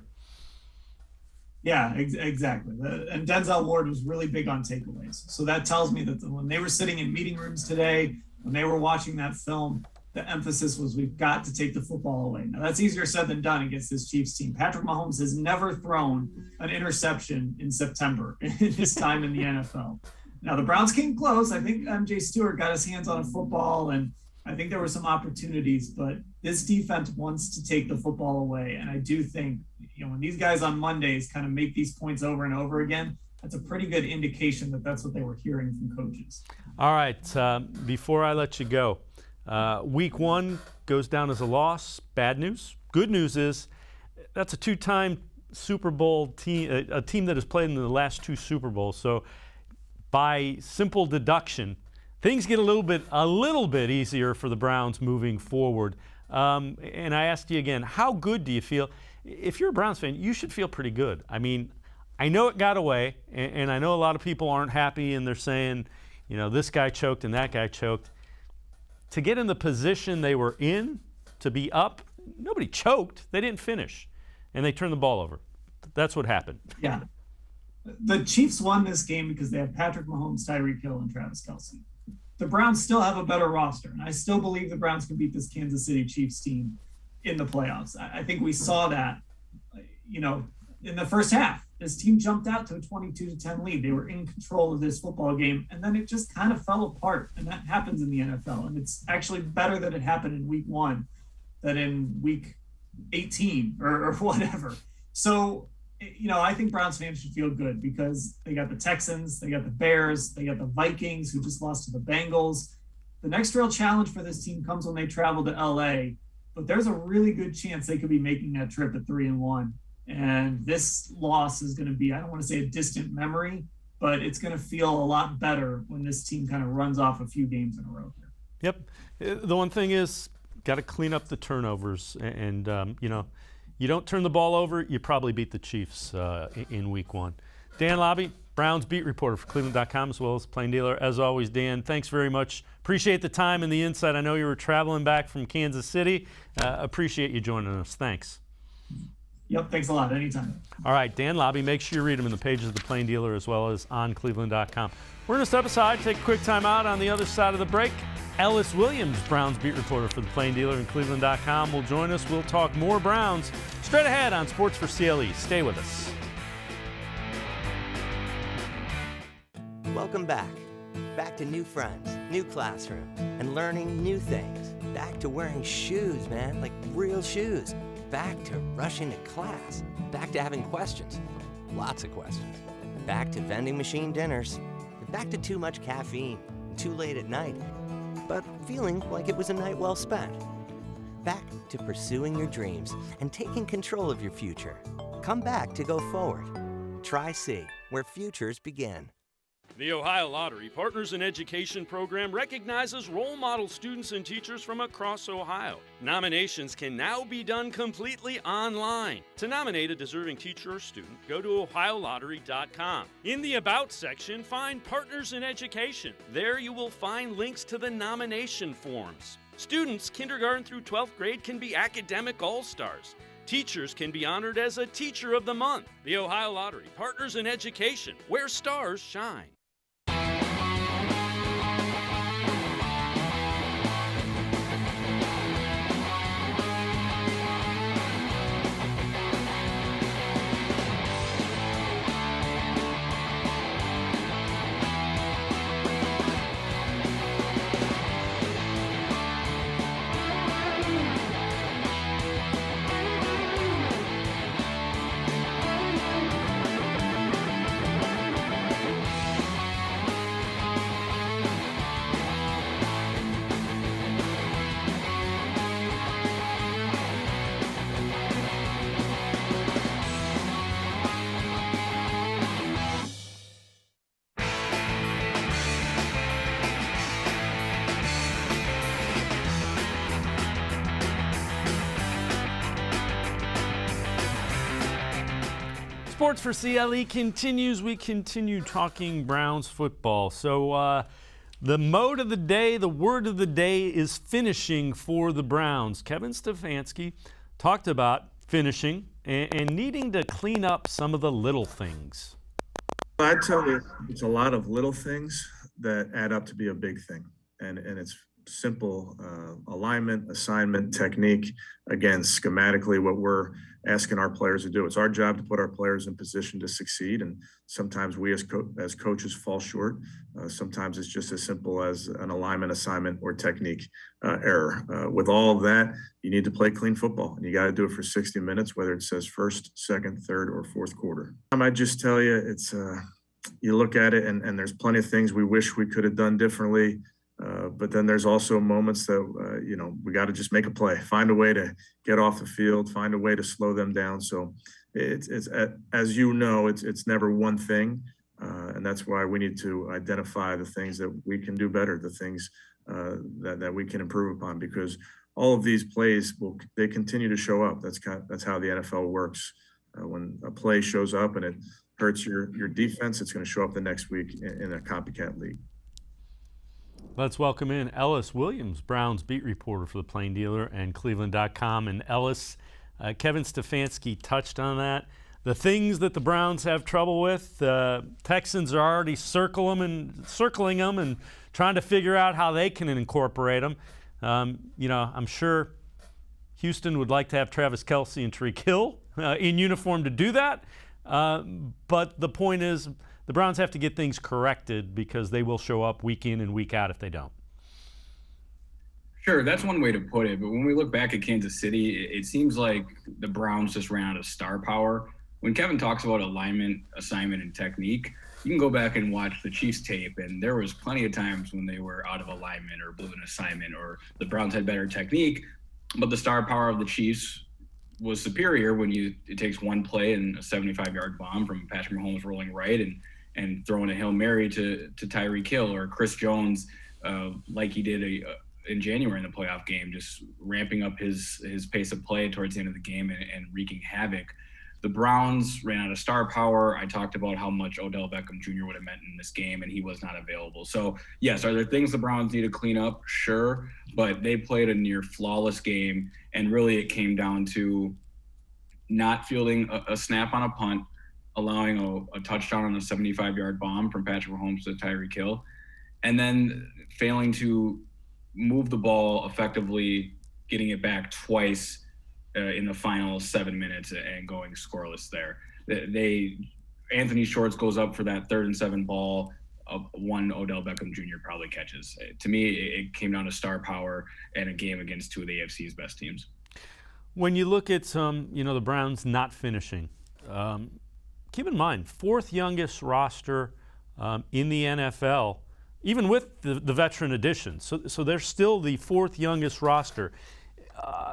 Yeah, exactly. And Denzel Ward was really big on takeaways. So that tells me that when they were sitting in meeting rooms today, when they were watching that film, the emphasis was we've got to take the football away. Now, that's easier said than done against this Chiefs team. Patrick Mahomes has never thrown an interception in September in his time in the NFL. Now, the Browns came close. I think MJ Stewart got his hands on a football, and I think there were some opportunities, but this defense wants to take the football away. And I do think, when these guys on Mondays kind of make these points over and over again, that's a pretty good indication that that's what they were hearing from coaches. All right. Before I let you go, week one goes down as a loss. Bad news. Good news is that's a two-time Super Bowl team, a team that has played in the last 2 Super Bowls. So by simple deduction, things get a little bit easier for the Browns moving forward. And I asked you again, how good do you feel? If you're a Browns fan, you should feel pretty good. I mean, I know it got away, and I know a lot of people aren't happy, and they're saying, this guy choked and that guy choked. To get in the position they were in to be up. Nobody choked. They didn't finish, and they turned the ball over. That's what happened. Yeah. The Chiefs won this game because they have Patrick Mahomes, Tyreek Hill, and Travis Kelce. The Browns still have a better roster, and I still believe the Browns can beat this Kansas City Chiefs team in the playoffs. I think we saw that, in the first half. This team jumped out to a 22-10 lead. They were in control of this football game, and then it just kind of fell apart, and that happens in the NFL. And it's actually better that it happened in week 1 than in week 18 or whatever. So, I think Browns fans should feel good because they got the Texans, they got the Bears, they got the Vikings who just lost to the Bengals. The next real challenge for this team comes when they travel to LA, but there's a really good chance they could be making that trip at 3-1. And this loss is going to be, I don't want to say a distant memory, but it's going to feel a lot better when this team kind of runs off a few games in a row here. Yep. The one thing is, got to clean up the turnovers. And, you don't turn the ball over, you probably beat the Chiefs in week 1. Dan Labbe, Browns beat reporter for cleveland.com, as well as Plain Dealer. As always, Dan, thanks very much. Appreciate the time and the insight. I know you were traveling back from Kansas City. Appreciate you joining us. Thanks. Yep, thanks a lot. Anytime. All right, Dan Labbe, make sure you read them in the pages of the Plain Dealer as well as on cleveland.com. We're going to step aside, take a quick time out. On the other side of the break, Ellis Williams, Browns beat reporter for the Plain Dealer and cleveland.com, will join us. We'll talk more Browns straight ahead on Sports4CLE. Stay with us. Welcome back. Back to new friends, new classroom, and learning new things. Back to wearing shoes, man, like real shoes. Back to rushing to class. Back to having questions. Lots of questions. Back to vending machine dinners. Back to too much caffeine, too late at night, but feeling like it was a night well spent. Back to pursuing your dreams and taking control of your future. Come back to go forward. Try C, where futures begin. The Ohio Lottery Partners in Education program recognizes role model students and teachers from across Ohio. Nominations can now be done completely online. To nominate a deserving teacher or student, go to ohiolottery.com. In the About section, find Partners in Education. There you will find links to the nomination forms. Students kindergarten through 12th grade can be academic all-stars. Teachers can be honored as a Teacher of the Month. The Ohio Lottery Partners in Education, where stars shine. Sports4CLE continues. We continue talking Browns football. So the mode of the day, the word of the day is finishing for the Browns. Kevin Stefanski talked about finishing and needing to clean up some of the little things. I tell you, it's a lot of little things that add up to be a big thing. And it's simple alignment, assignment, technique. Again, schematically, what we're asking our players to do. It's our job to put our players in position to succeed. And sometimes we as coaches fall short. Sometimes it's just as simple as an alignment, assignment, or technique error. With all of that, you need to play clean football. And you got to do it for 60 minutes, whether it says first, second, third, or fourth quarter. I might just tell you, it's you look at it and there's plenty of things we wish we could have done differently. But then there's also moments that, we got to just make a play, find a way to get off the field, find a way to slow them down. So it's as you know, it's never one thing. And that's why we need to identify the things that we can do better, the things that we can improve upon, because all of these plays they continue to show up. That's how the NFL works. When a play shows up and it hurts your defense, it's going to show up the next week in a copycat league. Let's welcome in Ellis Williams, Browns beat reporter for the Plain Dealer and cleveland.com. And Ellis, Kevin Stefanski touched on that. The things that the Browns have trouble with, Texans are already circling them and trying to figure out how they can incorporate them. I'm sure Houston would like to have Travis Kelce and Tyreek Hill in uniform to do that. But the point is, the Browns have to get things corrected because they will show up week in and week out if they don't. Sure, that's one way to put it. But when we look back at Kansas City, it seems like the Browns just ran out of star power. When Kevin talks about alignment, assignment, and technique, you can go back and watch the Chiefs tape, and there was plenty of times when they were out of alignment or blew an assignment or the Browns had better technique, but the star power of the Chiefs was superior when it takes one play and a 75-yard bomb from Patrick Mahomes rolling right and throwing a Hail Mary to Tyreek Hill or Chris Jones like he did in January in the playoff game, just ramping up his pace of play towards the end of the game and wreaking havoc. The Browns ran out of star power. I talked about how much Odell Beckham Jr. would have meant in this game, and he was not available. So, yes, are there things the Browns need to clean up? Sure, but they played a near flawless game, and really it came down to not fielding a snap on a punt, allowing a touchdown on a 75-yard bomb from Patrick Mahomes to Tyreek Hill, and then failing to move the ball effectively, getting it back twice in the final 7 minutes and going scoreless there. Anthony Schwartz goes up for that 3rd and 7 ball. One Odell Beckham Jr. probably catches. To me, it came down to star power and a game against two of the AFC's best teams. When you look at the Browns not finishing, keep in mind, 4th youngest roster in the NFL, even with the veteran additions. So they're still the 4th youngest roster.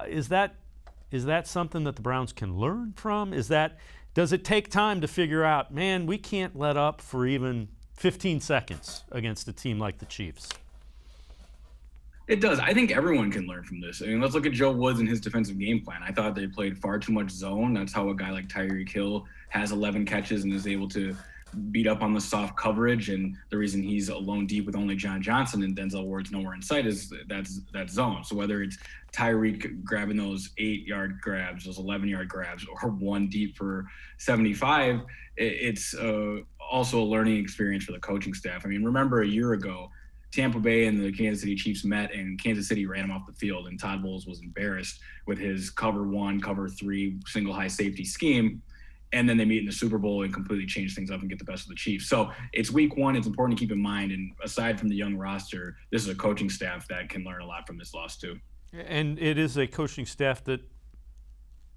Is that something that the Browns can learn from? Does it take time to figure out, man, we can't let up for even 15 seconds against a team like the Chiefs? It does. I think everyone can learn from this. I mean, let's look at Joe Woods and his defensive game plan. I thought they played far too much zone. That's how a guy like Tyreek Hill has 11 catches and is able to beat up on the soft coverage. And the reason he's alone deep with only John Johnson and Denzel Ward's nowhere in sight is that zone. So whether it's Tyreek grabbing those 8-yard grabs, those 11-yard grabs, or one deep for 75, it's also a learning experience for the coaching staff. I mean, remember a year ago, Tampa Bay and the Kansas City Chiefs met, and Kansas City ran him off the field, and Todd Bowles was embarrassed with his cover 1, cover 3, single high safety scheme. And then they meet in the Super Bowl and completely change things up and get the best of the Chiefs. So it's week 1. It's important to keep in mind. And aside from the young roster, this is a coaching staff that can learn a lot from this loss too. And it is a coaching staff that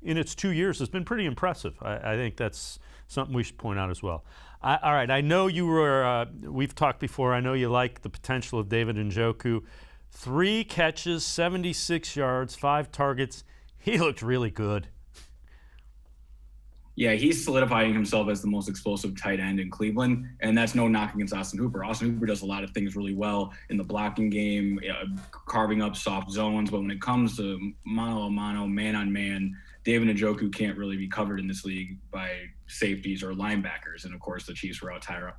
in its 2 years has been pretty impressive. I think that's something we should point out as well. All right, I know you were, we've talked before, I know you like the potential of David NJOKU. 3 catches, 76 yards, 5 targets. He looked really good. Yeah, he's solidifying himself as the most explosive tight end in Cleveland, and that's no knock against Austin Hooper. Austin Hooper does a lot of things really well in the blocking game, carving up soft zones, but when it comes to mano-a-mano, man-on-man, David NJOKU can't really be covered in this league by safeties or linebackers. And, of course, the Chiefs were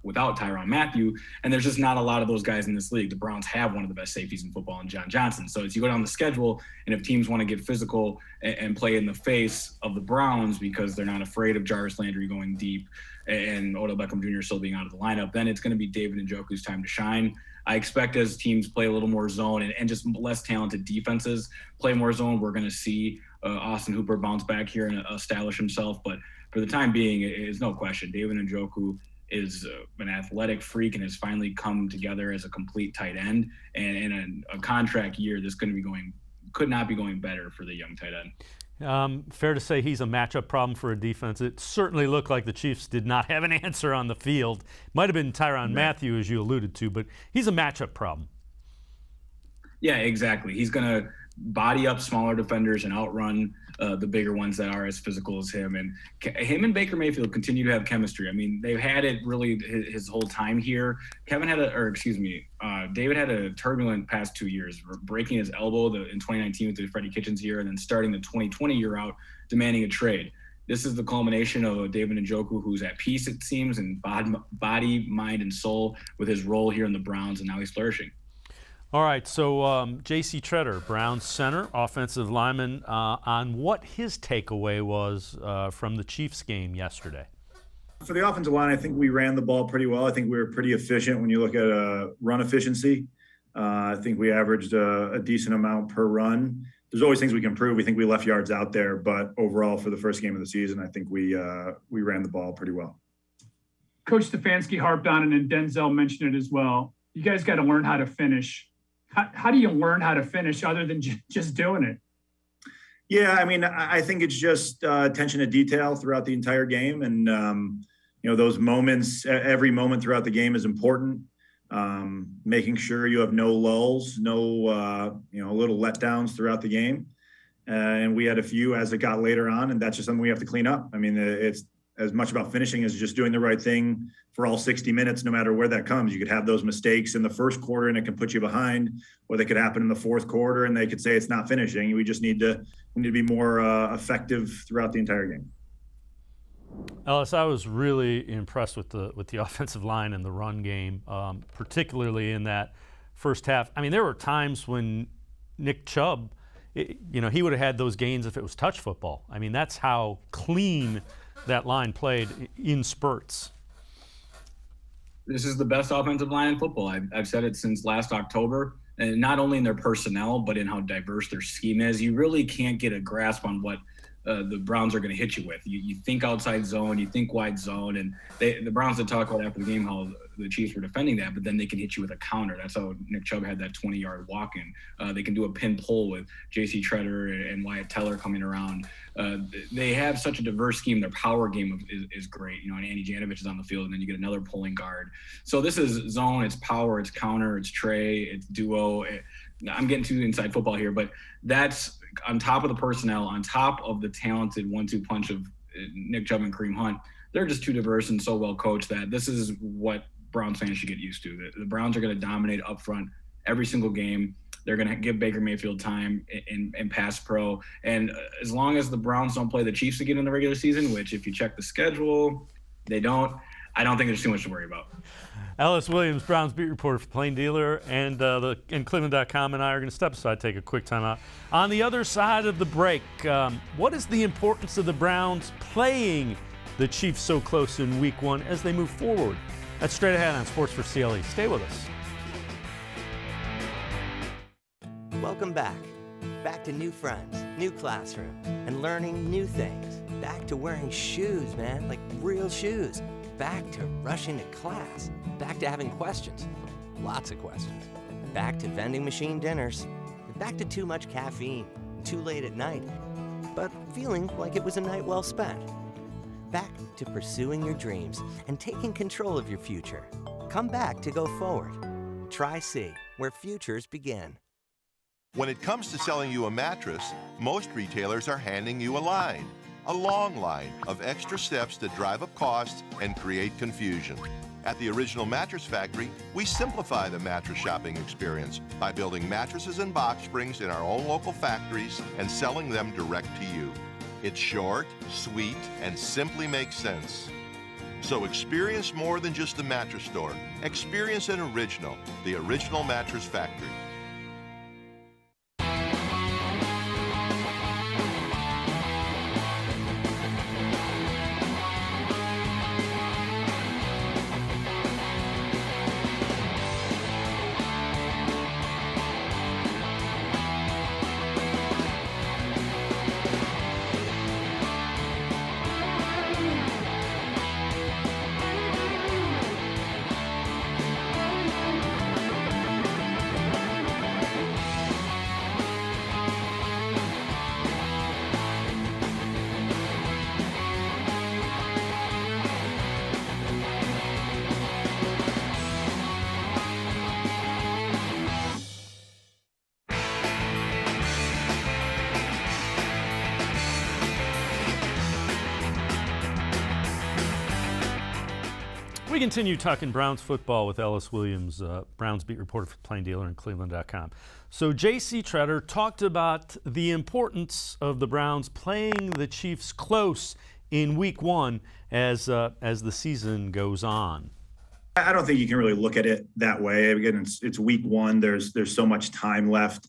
without Tyrann Mathieu, and there's just not a lot of those guys in this league. The Browns have one of the best safeties in football in John Johnson. So as you go down the schedule, and if teams want to get physical and play in the face of the Browns because they're not afraid of Jarvis Landry going deep and Odell Beckham Jr. still being out of the lineup, then it's going to be David NJOKU's time to shine. I expect as teams play a little more zone and just less talented defenses play more zone, we're going to see Austin Hooper bounce back here and establish himself. But for the time being, it's no question. David NJOKU is an athletic freak and has finally come together as a complete tight end. And in a contract year, this could not be going better for the young tight end. Fair to say he's a matchup problem for a defense. It certainly looked like the Chiefs did not have an answer on the field. Might have been Tyrann Mathieu, as you alluded to, but he's a matchup problem. Yeah, exactly. He's going to body up smaller defenders and outrun the bigger ones that are as physical as him. And him and Baker Mayfield continue to have chemistry. I mean, they've had it really his whole time here. David had a turbulent past 2 years, breaking his elbow in 2019 with the Freddie Kitchens year, and then starting the 2020 year out, demanding a trade. This is the culmination of David NJOKU, who's at peace, it seems, in body, mind, and soul with his role here in the Browns, and now he's flourishing. All right, so J.C. TRETTER, Browns center, offensive lineman, on what his takeaway was from the Chiefs game yesterday. For the offensive line, I think we ran the ball pretty well. I think we were pretty efficient when you look at run efficiency. I think we averaged a decent amount per run. There's always things we can improve. We think we left yards out there, but overall for the first game of the season, I think we ran the ball pretty well. Coach Stefanski harped on it, and Denzel mentioned it as well. You guys got to learn how to finish. How do you learn how to finish other than just doing it? Yeah, I mean, I think it's just attention to detail throughout the entire game. And, those moments, every moment throughout the game is important. Making sure you have no lulls, no, little letdowns throughout the game. And we had a few as it got later on, and that's just something we have to clean up. I mean, it's as much about finishing as just doing the right thing for all 60 minutes, no matter where that comes. You could have those mistakes in the first quarter and it can put you behind, or they could happen in the fourth quarter and they could say it's not finishing. We just need to be more effective throughout the entire game. Ellis, I was really impressed with the offensive line and the run game, particularly in that first half. I mean, there were times when Nick Chubb, he would have had those gains if it was touch football. I mean, that's how clean that line played in spurts. This is the best offensive line in football. I've said it since last October, and not only in their personnel, but in how diverse their scheme is. You really can't get a grasp on what the Browns are going to hit you with. You think outside zone, you think wide zone, and the Browns did talk about after the game how the Chiefs were defending that, but then they can hit you with a counter. That's how Nick Chubb had that 20-yard walk-in. They can do a pin pull with J.C. TRETTER and Wyatt Teller coming around. They have such a diverse scheme. Their power game is great. And Andy Janovich is on the field, and then you get another pulling guard. So this is zone, it's power, it's counter, it's tray, it's duo. I'm getting too inside football here, but that's on top of the personnel, on top of the talented 1-2 punch of Nick Chubb and Kareem Hunt. They're just too diverse and so well coached that this is what Browns fans should get used to. The Browns are going to dominate up front every single game. They're going to give Baker Mayfield time in pass pro. And as long as the Browns don't play the Chiefs again in the regular season, which if you check the schedule, they don't, I don't think there's too much to worry about. Ellis Williams, Browns beat reporter for Plain Dealer, and cleveland.com and I are going to step aside, take a quick timeout. On the other side of the break, what is the importance of the Browns playing the Chiefs so close in Week 1 as they move forward? That's straight ahead on Sports4CLE. Stay with us. Welcome back. Back to new friends, new classroom, and learning new things. Back to wearing shoes, man, like real shoes. Back to rushing to class. Back to having questions. Lots of questions. Back to vending machine dinners. Back to too much caffeine. Too late at night. But feeling like it was a night well spent. Back to pursuing your dreams and taking control of your future. Come back to go forward. Try C, where futures begin. When it comes to selling you a mattress, most retailers are handing you a line. A long line of extra steps that drive up costs and create confusion. At the Original Mattress Factory, we simplify the mattress shopping experience by building mattresses and box springs in our own local factories and selling them direct to you. It's short, sweet, and simply makes sense. So experience more than just the mattress store. Experience an original, the Original Mattress Factory. We continue talking Browns football with Ellis Williams, Browns beat reporter for Plain Dealer and cleveland.com. So J.C. TRETTER talked about the importance of the Browns playing the Chiefs close in Week 1 as the season goes on. I don't think you can really look at it that way. Again, it's week one. There's so much time left.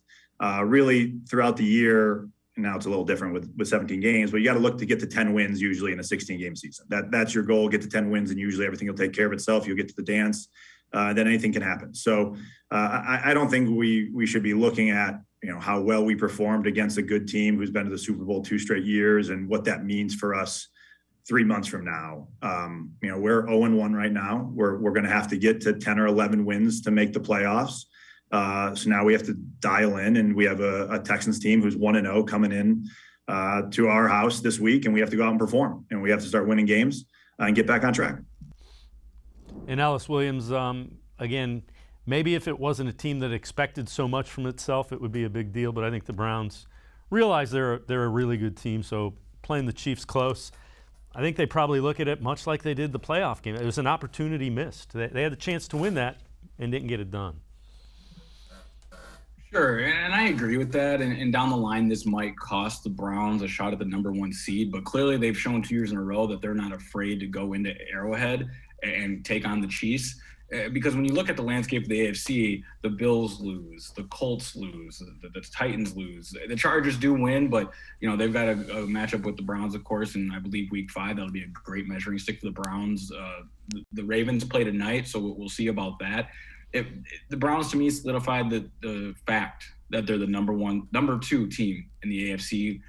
Really throughout the year, and now it's a little different with 17 games, but you got to look to get to 10 wins usually in a 16-game season. That's your goal, get to 10 wins, and usually everything will take care of itself. You'll get to the dance, then anything can happen. So I don't think we should be looking at, how well we performed against a good team who's been to the Super Bowl 2 straight years and what that means for us 3 months from now. We're 0-1 right now. We're going to have to get to 10 or 11 wins to make the playoffs. So now we have to dial in, and we have a Texans team who's 1-0 coming in to our house this week, and we have to go out and perform, and we have to start winning games and get back on track. And Ellis Williams, again, maybe if it wasn't a team that expected so much from itself, it would be a big deal. But I think the Browns realize they're a really good team. So playing the Chiefs close, I think they probably look at it much like they did the playoff game. It was an opportunity missed. They had the chance to win that and didn't get it done. Sure, and I agree with that. And down the line, this might cost the Browns a shot at the #1 seed. But clearly, they've shown 2 years in a row that they're not afraid to go into Arrowhead and take on the Chiefs. Because when you look at the landscape of the AFC, the Bills lose, the Colts lose, the Titans lose. The Chargers do win, but they've got a matchup with the Browns, of course, and I believe Week 5 that'll be a great measuring stick for the Browns. The Ravens play tonight, so we'll see about that. The Browns, to me, solidified the fact that they're the number 2 team in the AFC,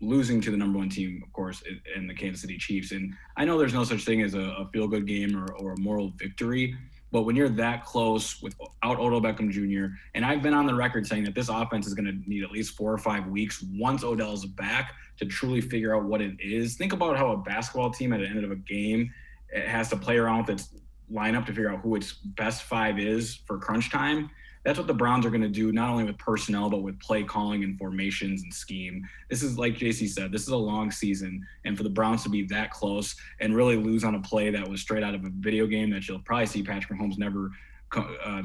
losing to the #1 team, of course, in the Kansas City Chiefs. And I know there's no such thing as a feel-good game or a moral victory, but when you're that close without Odell Beckham Jr., and I've been on the record saying that this offense is going to need at least 4 or 5 weeks once Odell's back to truly figure out what it is. Think about how a basketball team at the end of a game has to play around with its lineup to figure out who its best 5 is for crunch time. That's what the Browns are going to do, not only with personnel, but with play calling and formations and scheme. This is, like JC said, this is a long season. And for the Browns to be that close and really lose on a play that was straight out of a video game that you'll probably see Patrick Mahomes never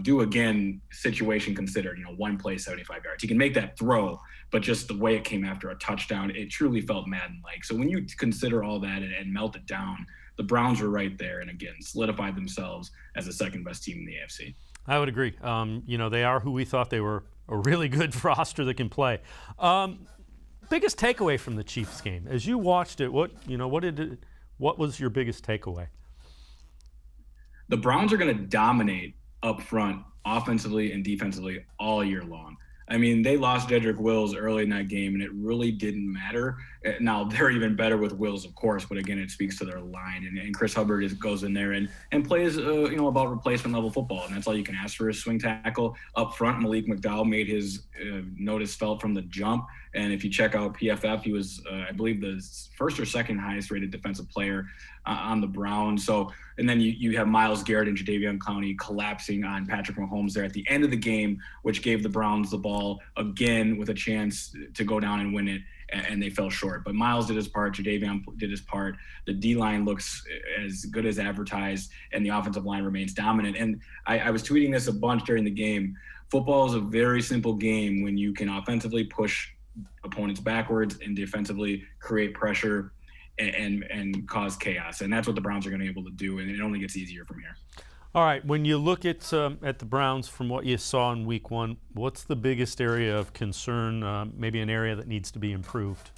do again, situation considered, 1 play, 75 yards. He can make that throw, but just the way it came after a touchdown, it truly felt Madden-like. So when you consider all that and melt it down, the Browns were right there and, again, solidified themselves as the second best team in the AFC. I would agree. They are who we thought they were, a really good roster that can play. Biggest takeaway from the Chiefs game as you watched it, what was your biggest takeaway? The Browns are going to dominate up front, offensively and defensively, all year long. I mean, they lost Jedrick Wills early in that game, and it really didn't matter. Now, they're even better with Wills, of course, but again, it speaks to their line. And Chris Hubbard goes in there and plays, about replacement-level football, and that's all you can ask for a swing tackle. Up front, Malik McDowell made his notice felt from the jump, and if you check out PFF, he was, I believe, the first or second highest-rated defensive player on the Browns. So, and then you have Myles Garrett and Jadeveon Clowney collapsing on Patrick Mahomes there at the end of the game, which gave the Browns the ball again with a chance to go down and win it, and they fell short. But Myles did his part, Jadeveon did his part. The D-line looks as good as advertised, and the offensive line remains dominant. And I was tweeting this a bunch during the game. Football is a very simple game when you can offensively push opponents backwards and defensively create pressure and cause chaos. And that's what the Browns are going to be able to do, and it only gets easier from here. All right, when you look at the Browns from what you saw in Week 1, what's the biggest area of concern, maybe an area that needs to be improved?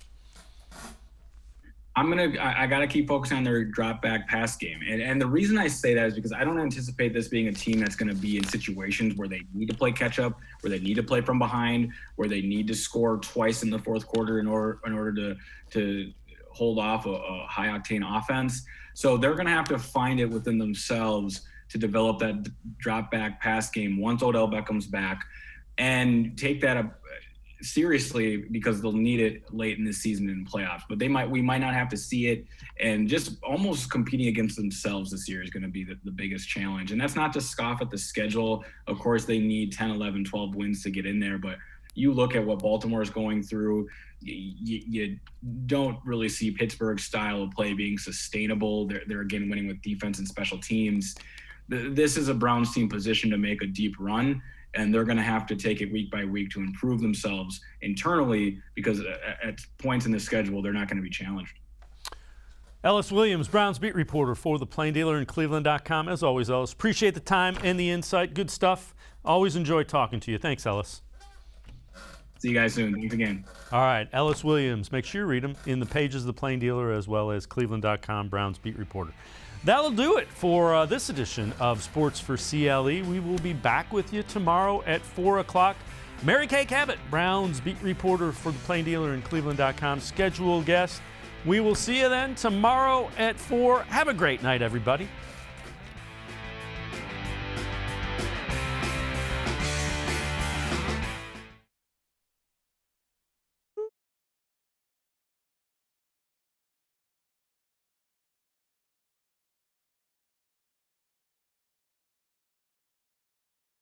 I got to keep focusing on their drop back pass game. And the reason I say that is because I don't anticipate this being a team that's going to be in situations where they need to play catch up, where they need to play from behind, where they need to score twice in the fourth quarter in order to hold off a high octane offense. So they're going to have to find it within themselves to develop that drop back pass game once Odell Beckham's back, and take that up seriously because they'll need it late in the season in playoffs. But we might not have to see it, and just almost competing against themselves this year is going to be the biggest challenge. And that's not to scoff at the schedule. Of course, they need 10, 11, 12 wins to get in there, but you look at what Baltimore is going through, you don't really see Pittsburgh's style of play being sustainable. They're again winning with defense and special teams. This is a Browns team positioned to make a deep run, and they're going to have to take it week by week to improve themselves internally, because at points in the schedule, they're not going to be challenged. Ellis Williams, Browns beat reporter for the Plain Dealer and cleveland.com. As always, Ellis, appreciate the time and the insight. Good stuff. Always enjoy talking to you. Thanks, Ellis. See you guys soon. Thanks again. All right, Ellis Williams. Make sure you read him in the pages of the Plain Dealer as well as cleveland.com, Browns beat reporter. That'll do it for this edition of Sports for CLE. We will be back with you tomorrow at 4 o'clock. Mary Kay Cabot, Browns beat reporter for the Plain Dealer and cleveland.com, scheduled guest. We will see you then tomorrow at 4. Have a great night, everybody.